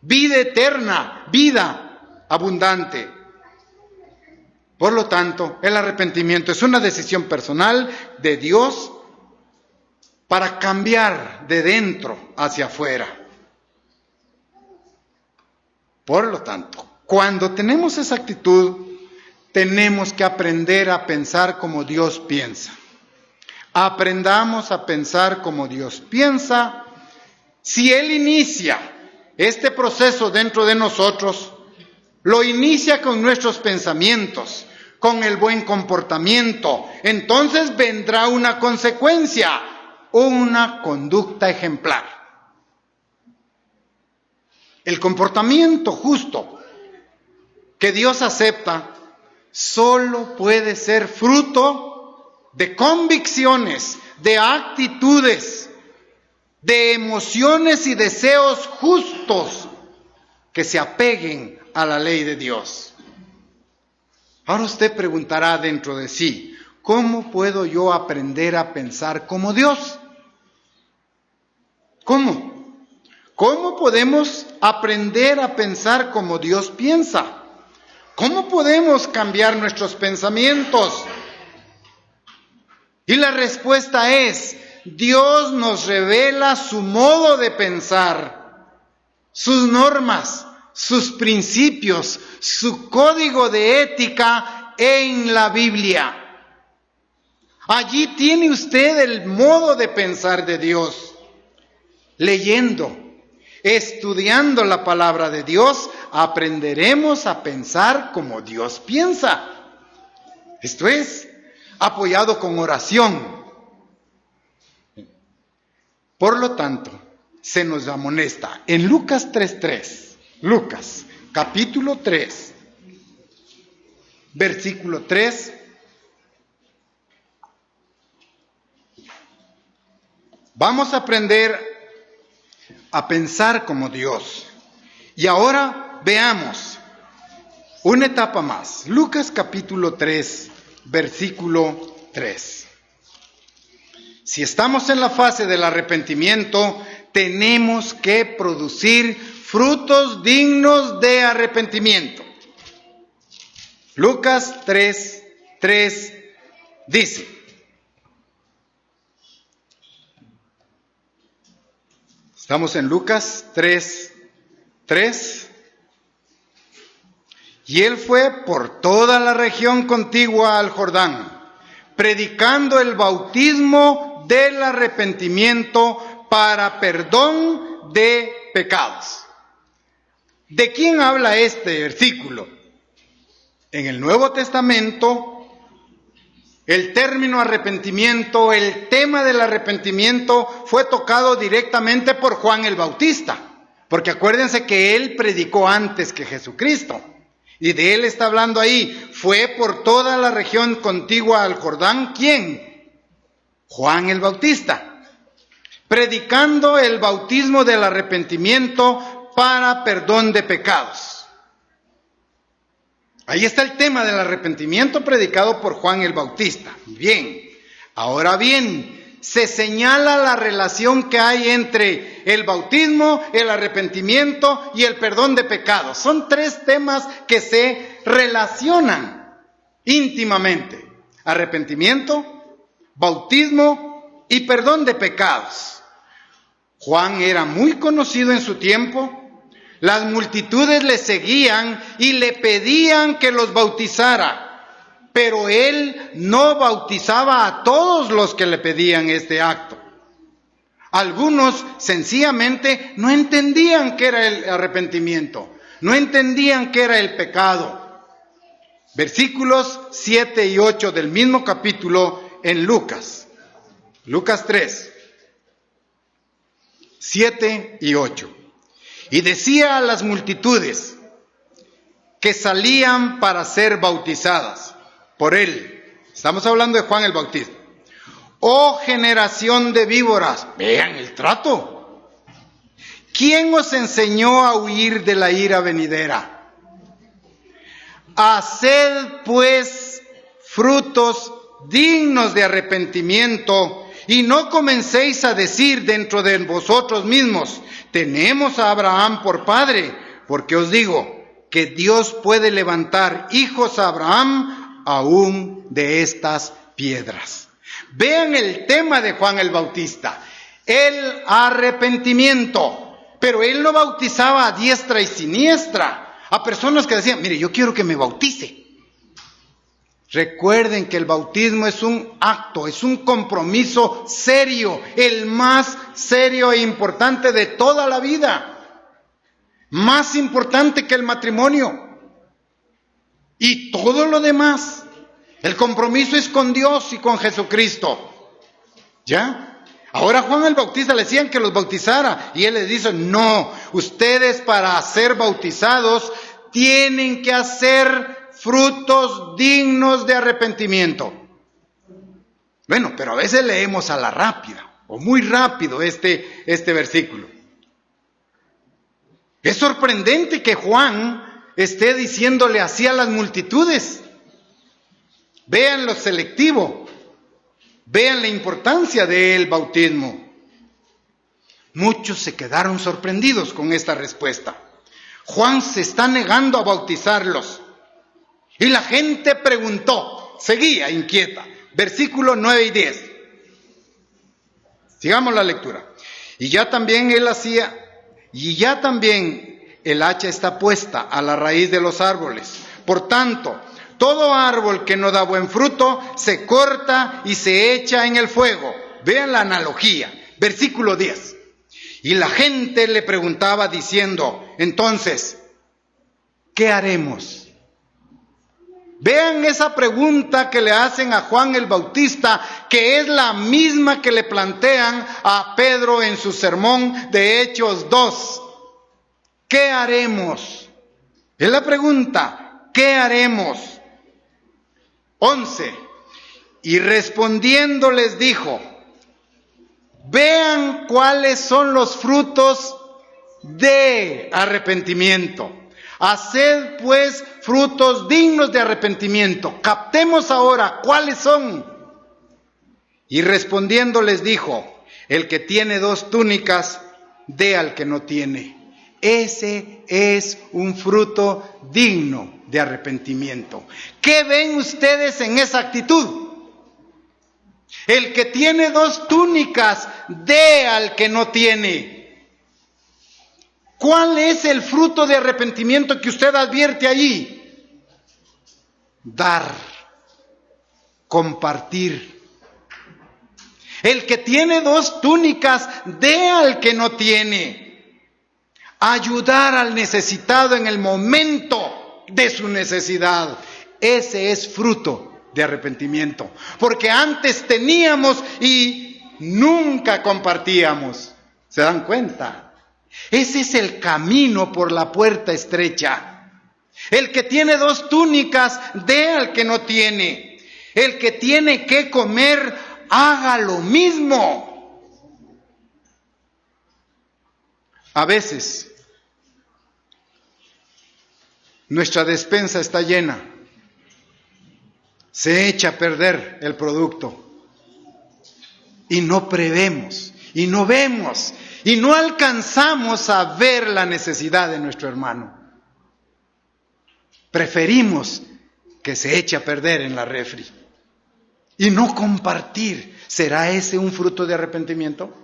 vida eterna, vida abundante. Por lo tanto, el arrepentimiento es una decisión personal de Dios para cambiar de dentro hacia afuera. Por lo tanto, cuando tenemos esa actitud, tenemos que aprender a pensar como Dios piensa. Aprendamos a pensar como Dios piensa. Si Él inicia este proceso dentro de nosotros, lo inicia con nuestros pensamientos, con el buen comportamiento, entonces vendrá una consecuencia, una conducta ejemplar. El comportamiento justo que Dios acepta solo puede ser fruto de convicciones, de actitudes, de emociones y deseos justos que se apeguen a la ley de Dios. Ahora usted preguntará dentro de sí, ¿cómo puedo yo aprender a pensar como Dios? ¿Cómo? ¿Cómo podemos aprender a pensar como Dios piensa? ¿Cómo podemos cambiar nuestros pensamientos? Y la respuesta es, Dios nos revela su modo de pensar, sus normas, sus principios, su código de ética en la Biblia. Allí tiene usted el modo de pensar de Dios. Leyendo, estudiando la palabra de Dios, aprenderemos a pensar como Dios piensa. Esto es, apoyado con oración. Por lo tanto, se nos amonesta en Lucas 3:3. Lucas, capítulo 3, versículo 3. Vamos a aprender a pensar como Dios. Y ahora veamos una etapa más. Lucas capítulo 3, versículo 3. Si estamos en la fase del arrepentimiento, tenemos que producir frutos dignos de arrepentimiento. Lucas 3:3 dice: estamos en Lucas 3:3. Y él fue por toda la región contigua al Jordán, predicando el bautismo del arrepentimiento para perdón de pecados. ¿De quién habla este versículo? En el Nuevo Testamento, el término arrepentimiento, el tema del arrepentimiento fue tocado directamente por Juan el Bautista, porque acuérdense que él predicó antes que Jesucristo, y de él está hablando ahí. Fue por toda la región contigua al Jordán, ¿quién? Juan el Bautista, predicando el bautismo del arrepentimiento para perdón de pecados. Ahí está el tema del arrepentimiento predicado por Juan el Bautista. Bien, ahora bien, se señala la relación que hay entre el bautismo, el arrepentimiento y el perdón de pecados. Son tres temas que se relacionan íntimamente: arrepentimiento, bautismo y perdón de pecados. Juan era muy conocido en su tiempo. Las multitudes le seguían y le pedían que los bautizara, pero él no bautizaba a todos los que le pedían este acto. Algunos sencillamente no entendían qué era el arrepentimiento, no entendían qué era el pecado. Versículos 7 y 8 del mismo capítulo en Lucas 3, 7 y 8. Y decía a las multitudes que salían para ser bautizadas por él. Estamos hablando de Juan el Bautista. ¡Oh generación de víboras! Vean el trato. ¿Quién os enseñó a huir de la ira venidera? Haced pues frutos dignos de arrepentimiento y no comencéis a decir dentro de vosotros mismos, tenemos a Abraham por padre, porque os digo que Dios puede levantar hijos a Abraham aún de estas piedras. Vean el tema de Juan el Bautista, el arrepentimiento, pero él no bautizaba a diestra y siniestra, a personas que decían, mire, yo quiero que me bautice. Recuerden que el bautismo es un acto, es un compromiso serio, el más serio e importante de toda la vida. Más importante que el matrimonio. Y todo lo demás. El compromiso es con Dios y con Jesucristo. ¿Ya? Ahora Juan el Bautista le decían que los bautizara. Y él les dice, no, ustedes para ser bautizados tienen que hacer frutos dignos de arrepentimiento. Bueno, pero a veces leemos a la rápida, o muy rápido este versículo. Es sorprendente que Juan esté diciéndole así a las multitudes. Vean lo selectivo, vean la importancia del bautismo. Muchos se quedaron sorprendidos con esta respuesta. Juan se está negando a bautizarlos. Y la gente preguntó, seguía inquieta. Versículos 9 y 10. Sigamos la lectura. Y ya también el hacha está puesta a la raíz de los árboles. Por tanto, todo árbol que no da buen fruto se corta y se echa en el fuego. Vean la analogía. Versículo 10. Y la gente le preguntaba diciendo, entonces, ¿qué haremos? Vean esa pregunta que le hacen a Juan el Bautista, que es la misma que le plantean a Pedro en su sermón de Hechos 2. ¿Qué haremos? Es la pregunta, ¿qué haremos? 11. Y respondiendo les dijo, vean cuáles son los frutos de arrepentimiento. Haced pues frutos dignos de arrepentimiento. Captemos ahora cuáles son. Y respondiendo les dijo, el que tiene 2 túnicas, dé al que no tiene. Ese es un fruto digno de arrepentimiento. ¿Qué ven ustedes en esa actitud? El que tiene 2 túnicas, dé al que no tiene. ¿Cuál es el fruto de arrepentimiento que usted advierte allí? Dar, compartir. El que tiene 2 túnicas, dé al que no tiene. Ayudar al necesitado en el momento de su necesidad. Ese es fruto de arrepentimiento. Porque antes teníamos y nunca compartíamos. ¿Se dan cuenta? Ese es el camino por la puerta estrecha. El que tiene 2 túnicas, dé al que no tiene. El que tiene que comer, haga lo mismo. A veces, nuestra despensa está llena. Se echa a perder el producto. Y no prevemos, y no vemos, y no alcanzamos a ver la necesidad de nuestro hermano. Preferimos que se eche a perder en la refri y no compartir. ¿Será ese un fruto de arrepentimiento?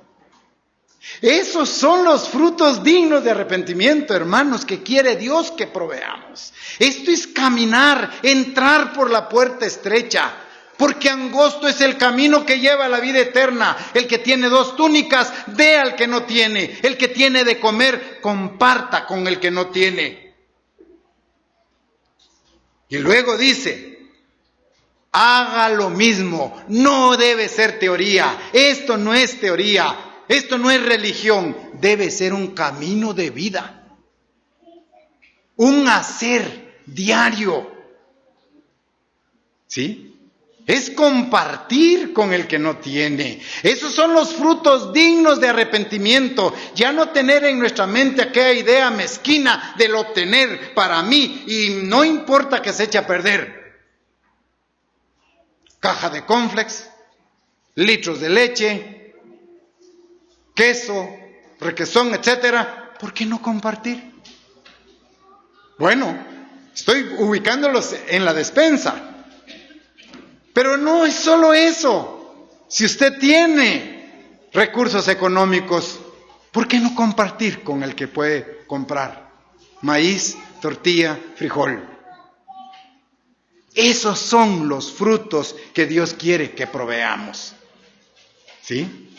Esos son los frutos dignos de arrepentimiento, hermanos, que quiere Dios que proveamos. Esto es caminar, entrar por la puerta estrecha. Porque angosto es el camino que lleva a la vida eterna. El que tiene 2 túnicas, dé al que no tiene. El que tiene de comer, comparta con el que no tiene. Y luego dice, haga lo mismo. No debe ser teoría. Esto no es teoría. Esto no es religión. Debe ser un camino de vida. Un hacer diario. ¿Sí? Es compartir con el que no tiene. Esos son los frutos dignos de arrepentimiento. Ya no tener en nuestra mente aquella idea mezquina del obtener para mí y no importa que se eche a perder. Caja de cornflakes, litros de leche, queso, requesón, etcétera. ¿Por qué no compartir? Bueno, estoy ubicándolos en la despensa. Pero no es solo eso. Si usted tiene recursos económicos, ¿por qué no compartir con el que puede comprar maíz, tortilla, frijol? Esos son los frutos que Dios quiere que proveamos. ¿Sí?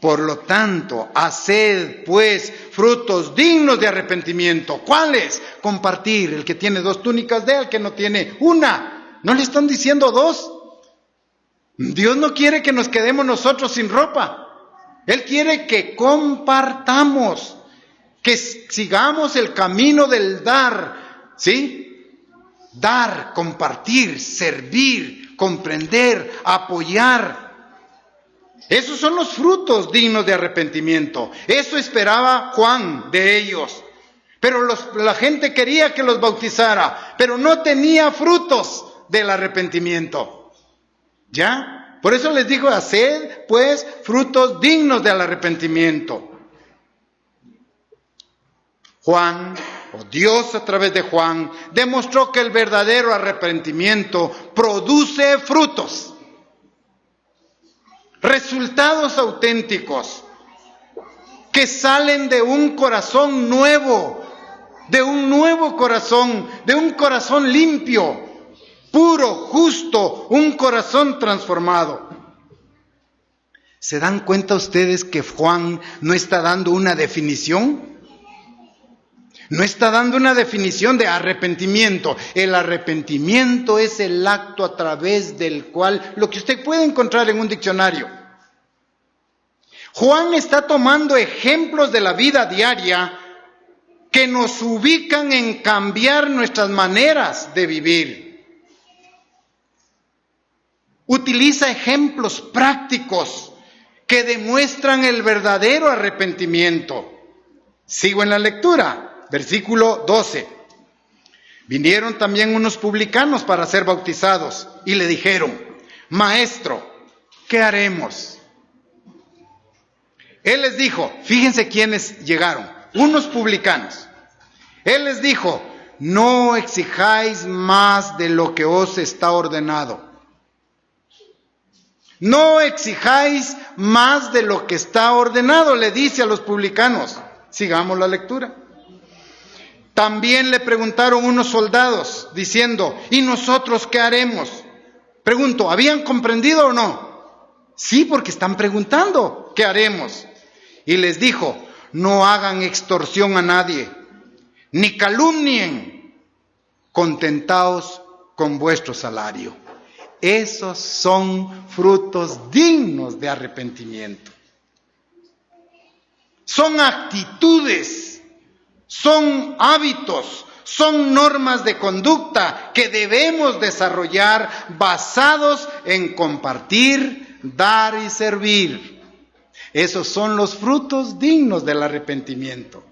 Por lo tanto, haced pues frutos dignos de arrepentimiento. ¿Cuáles? Compartir. El que tiene 2 túnicas, dé al que no tiene una. ¿No le están diciendo 2? Dios no quiere que nos quedemos nosotros sin ropa. Él quiere que compartamos, que sigamos el camino del dar, ¿sí? Dar, compartir, servir, comprender, apoyar. Esos son los frutos dignos de arrepentimiento. Eso esperaba Juan de ellos. Pero la gente quería que los bautizara, pero no tenía frutos del arrepentimiento. ¿Ya? Por eso les digo, haced pues frutos dignos del arrepentimiento. Juan, o Dios a través de Juan, demostró que el verdadero arrepentimiento produce frutos, resultados auténticos, que salen de un corazón nuevo, de un nuevo corazón, de un corazón limpio, puro, justo, un corazón transformado. ¿Se dan cuenta ustedes que Juan no está dando una definición? No está dando una definición de arrepentimiento. El arrepentimiento es el acto a través del cual, lo que usted puede encontrar en un diccionario. Juan está tomando ejemplos de la vida diaria que nos ubican en cambiar nuestras maneras de vivir. Utiliza ejemplos prácticos que demuestran el verdadero arrepentimiento. Sigo en la lectura. Versículo 12. Vinieron también unos publicanos para ser bautizados y le dijeron: Maestro, ¿qué haremos? Él les dijo, fíjense quiénes llegaron, unos publicanos. Él les dijo: no exijáis más de lo que os está ordenado. No exijáis más de lo que está ordenado, le dice a los publicanos. Sigamos la lectura. También le preguntaron unos soldados, diciendo: ¿y nosotros qué haremos? Pregunto, ¿habían comprendido o no? Sí, porque están preguntando, ¿qué haremos? Y les dijo: no hagan extorsión a nadie, ni calumnien, contentaos con vuestro salario. Esos son frutos dignos de arrepentimiento. Son actitudes, son hábitos, son normas de conducta que debemos desarrollar basados en compartir, dar y servir. Esos son los frutos dignos del arrepentimiento.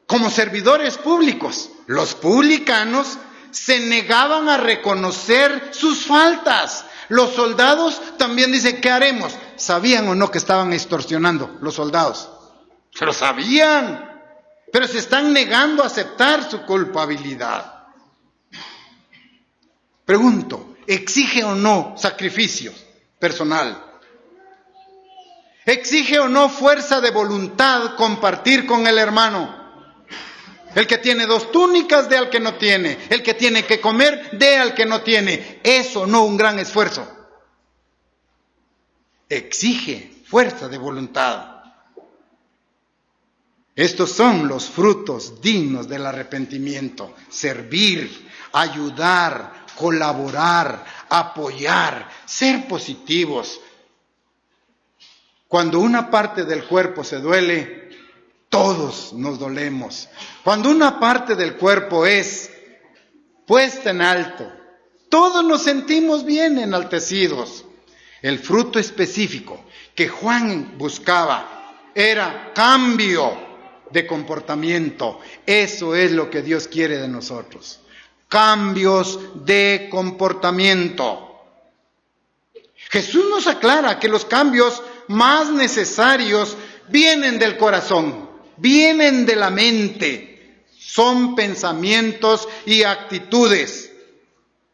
Como servidores públicos, los publicanos se negaban a reconocer sus faltas. Los soldados también dicen: ¿qué haremos? ¿Sabían o no que estaban extorsionando los soldados? Lo sabían, pero se están negando a aceptar su culpabilidad. Pregunto, ¿exige o no sacrificio personal? ¿Exige o no fuerza de voluntad compartir con el hermano? El que tiene 2 túnicas, dé al que no tiene. El que tiene que comer, dé al que no tiene. ¿Eso no un gran esfuerzo? Exige fuerza de voluntad. Estos son los frutos dignos del arrepentimiento: servir, ayudar, colaborar, apoyar, ser positivos. Cuando una parte del cuerpo se duele, todos nos dolemos. Cuando una parte del cuerpo es puesta en alto, todos nos sentimos bien enaltecidos. El fruto específico que Juan buscaba era cambio de comportamiento. Eso es lo que Dios quiere de nosotros. Cambios de comportamiento. Jesús nos aclara que los cambios más necesarios vienen del corazón, vienen de la mente, son pensamientos y actitudes.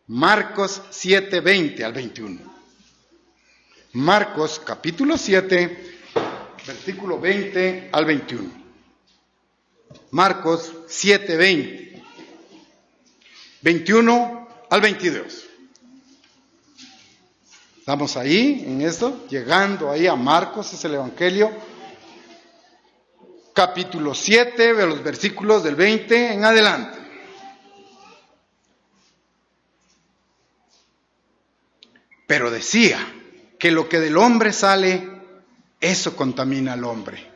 Marcos 7, 20 al 21. Marcos capítulo 7, versículo 20 al 21. Marcos 7, 20. 21 al 22. Estamos ahí en esto, llegando ahí a Marcos, es el Evangelio, capítulo 7, de los versículos del 20 en adelante. Pero decía que lo que del hombre sale, eso contamina al hombre.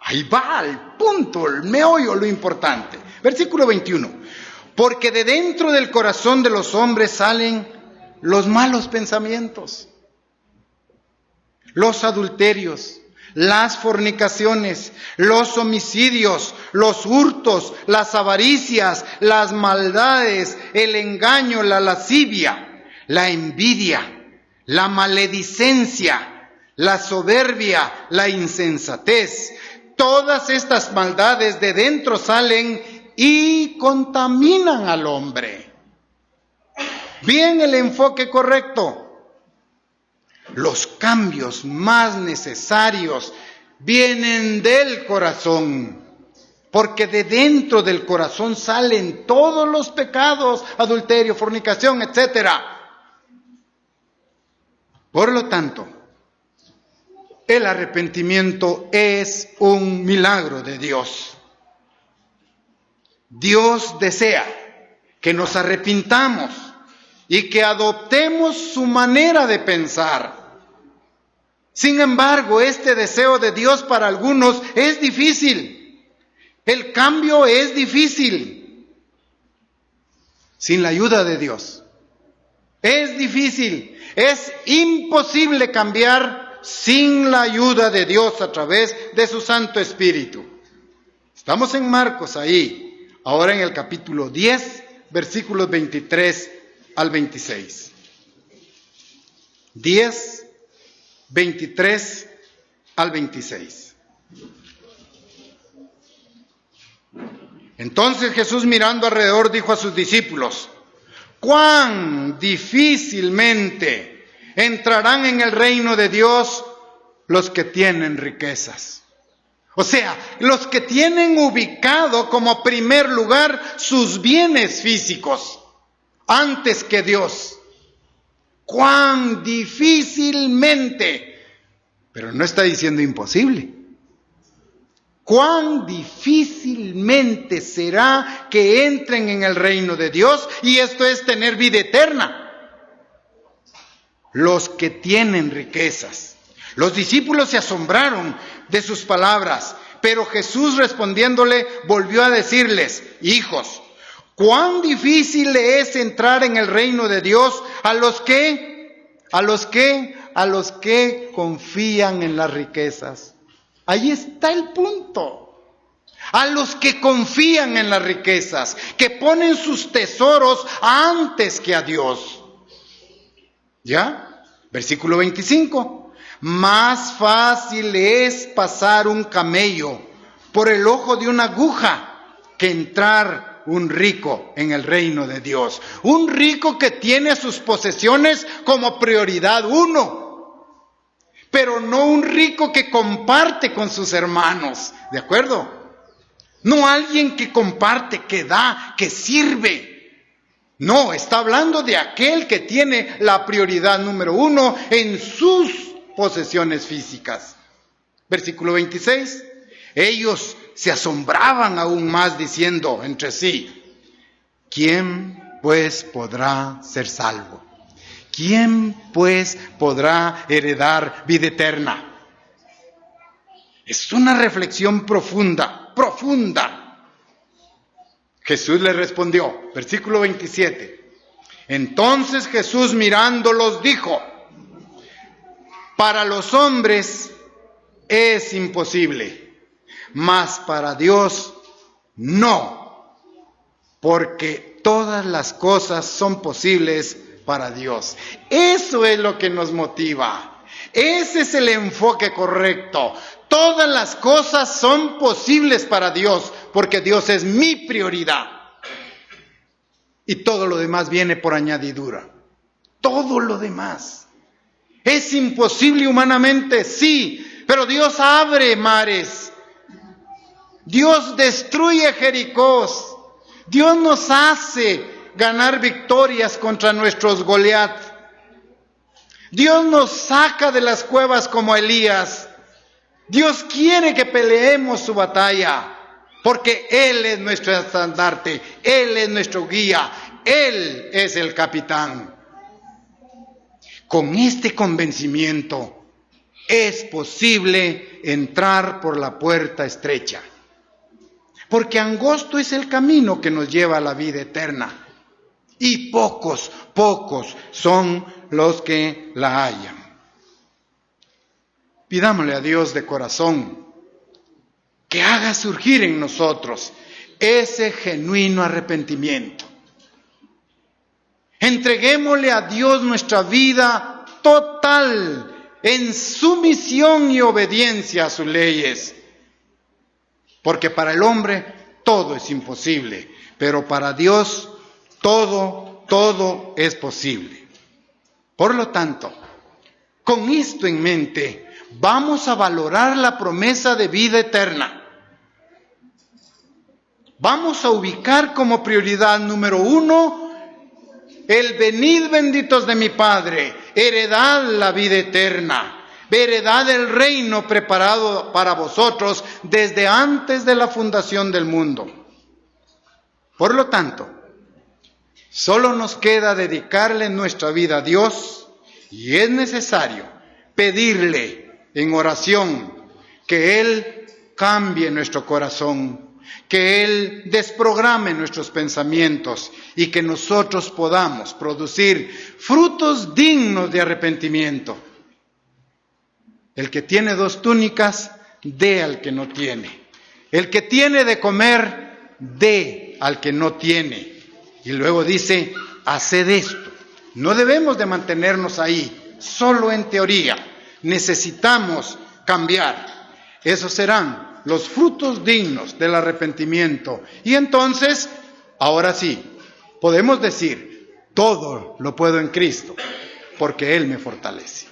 Ahí va el punto, el meollo, lo importante. Versículo 21. Porque de dentro del corazón de los hombres salen los malos pensamientos, los adulterios, las fornicaciones, los homicidios, los hurtos, las avaricias, las maldades, el engaño, la lascivia, la envidia, la maledicencia, la soberbia, la insensatez. Todas estas maldades de dentro salen y contaminan al hombre. Bien el enfoque correcto. Los cambios más necesarios vienen del corazón, porque de dentro del corazón salen todos los pecados, adulterio, fornicación, etc. Por lo tanto, el arrepentimiento es un milagro de Dios. Dios desea que nos arrepintamos y que adoptemos su manera de pensar. Sin embargo, este deseo de Dios para algunos es difícil. El cambio es difícil. Sin la ayuda de Dios. Es difícil. Es imposible cambiar sin la ayuda de Dios a través de su Santo Espíritu. Estamos en Marcos ahí, ahora en el capítulo 10, versículos 23 al 26. 10, 23 al 26. Entonces Jesús, mirando alrededor, dijo a sus discípulos: cuán difícilmente entrarán en el reino de Dios los que tienen riquezas. O sea, los que tienen ubicado como primer lugar sus bienes físicos antes que Dios. Cuán difícilmente, pero no está diciendo imposible. Cuán difícilmente será que entren en el reino de Dios, y esto es tener vida eterna. Los que tienen riquezas. Los discípulos se asombraron de sus palabras, pero Jesús respondiéndole volvió a decirles: hijos, cuán difícil es entrar en el reino de Dios a los que confían en las riquezas. Ahí está el punto. A los que confían en las riquezas, que ponen sus tesoros antes que a Dios. ¿Ya? Versículo 25. Más fácil es pasar un camello por el ojo de una aguja que entrar un rico en el reino de Dios. Un rico que tiene sus posesiones como prioridad uno, pero no un rico que comparte con sus hermanos. ¿De acuerdo? No alguien que comparte, que da, que sirve. No, está hablando de aquel que tiene la prioridad número uno en sus posesiones físicas. Versículo 26. Ellos se asombraban aún más diciendo entre sí: ¿quién pues podrá ser salvo? ¿Quién pues podrá heredar vida eterna? Es una reflexión profunda, profunda. Jesús le respondió, versículo 27. Entonces Jesús mirándolos dijo: para los hombres es imposible, mas para Dios no, porque todas las cosas son posibles para Dios. Eso es lo que nos motiva. Ese es el enfoque correcto. Todas las cosas son posibles para Dios, porque Dios es mi prioridad. Y todo lo demás viene por añadidura. Todo lo demás. ¿Es imposible humanamente? Sí, pero Dios abre mares. Dios destruye Jericós. Dios nos hace ganar victorias contra nuestros Goliat. Dios nos saca de las cuevas como Elías. Dios quiere que peleemos su batalla, porque Él es nuestro estandarte, Él es nuestro guía, Él es el capitán. Con este convencimiento es posible entrar por la puerta estrecha, porque angosto es el camino que nos lleva a la vida eterna, y pocos son los que la hallan. Pidámosle a Dios de corazón que haga surgir en nosotros ese genuino arrepentimiento. Entreguémosle a Dios nuestra vida total en sumisión y obediencia a sus leyes. Porque para el hombre todo es imposible, pero para Dios todo es posible. Por lo tanto, con esto en mente, vamos a valorar la promesa de vida eterna. Vamos a ubicar como prioridad número 1, el venid benditos de mi Padre, heredad la vida eterna, heredad el reino preparado para vosotros desde antes de la fundación del mundo. Por lo tanto, solo nos queda dedicarle nuestra vida a Dios, y es necesario pedirle en oración que Él cambie nuestro corazón, que Él desprograme nuestros pensamientos y que nosotros podamos producir frutos dignos de arrepentimiento. El que tiene 2 túnicas, dé al que no tiene. El que tiene de comer, dé al que no tiene. Y luego dice, haced esto. No debemos de mantenernos ahí, solo en teoría. Necesitamos cambiar. Esos serán los frutos dignos del arrepentimiento. Y entonces, ahora sí, podemos decir, todo lo puedo en Cristo, porque Él me fortalece.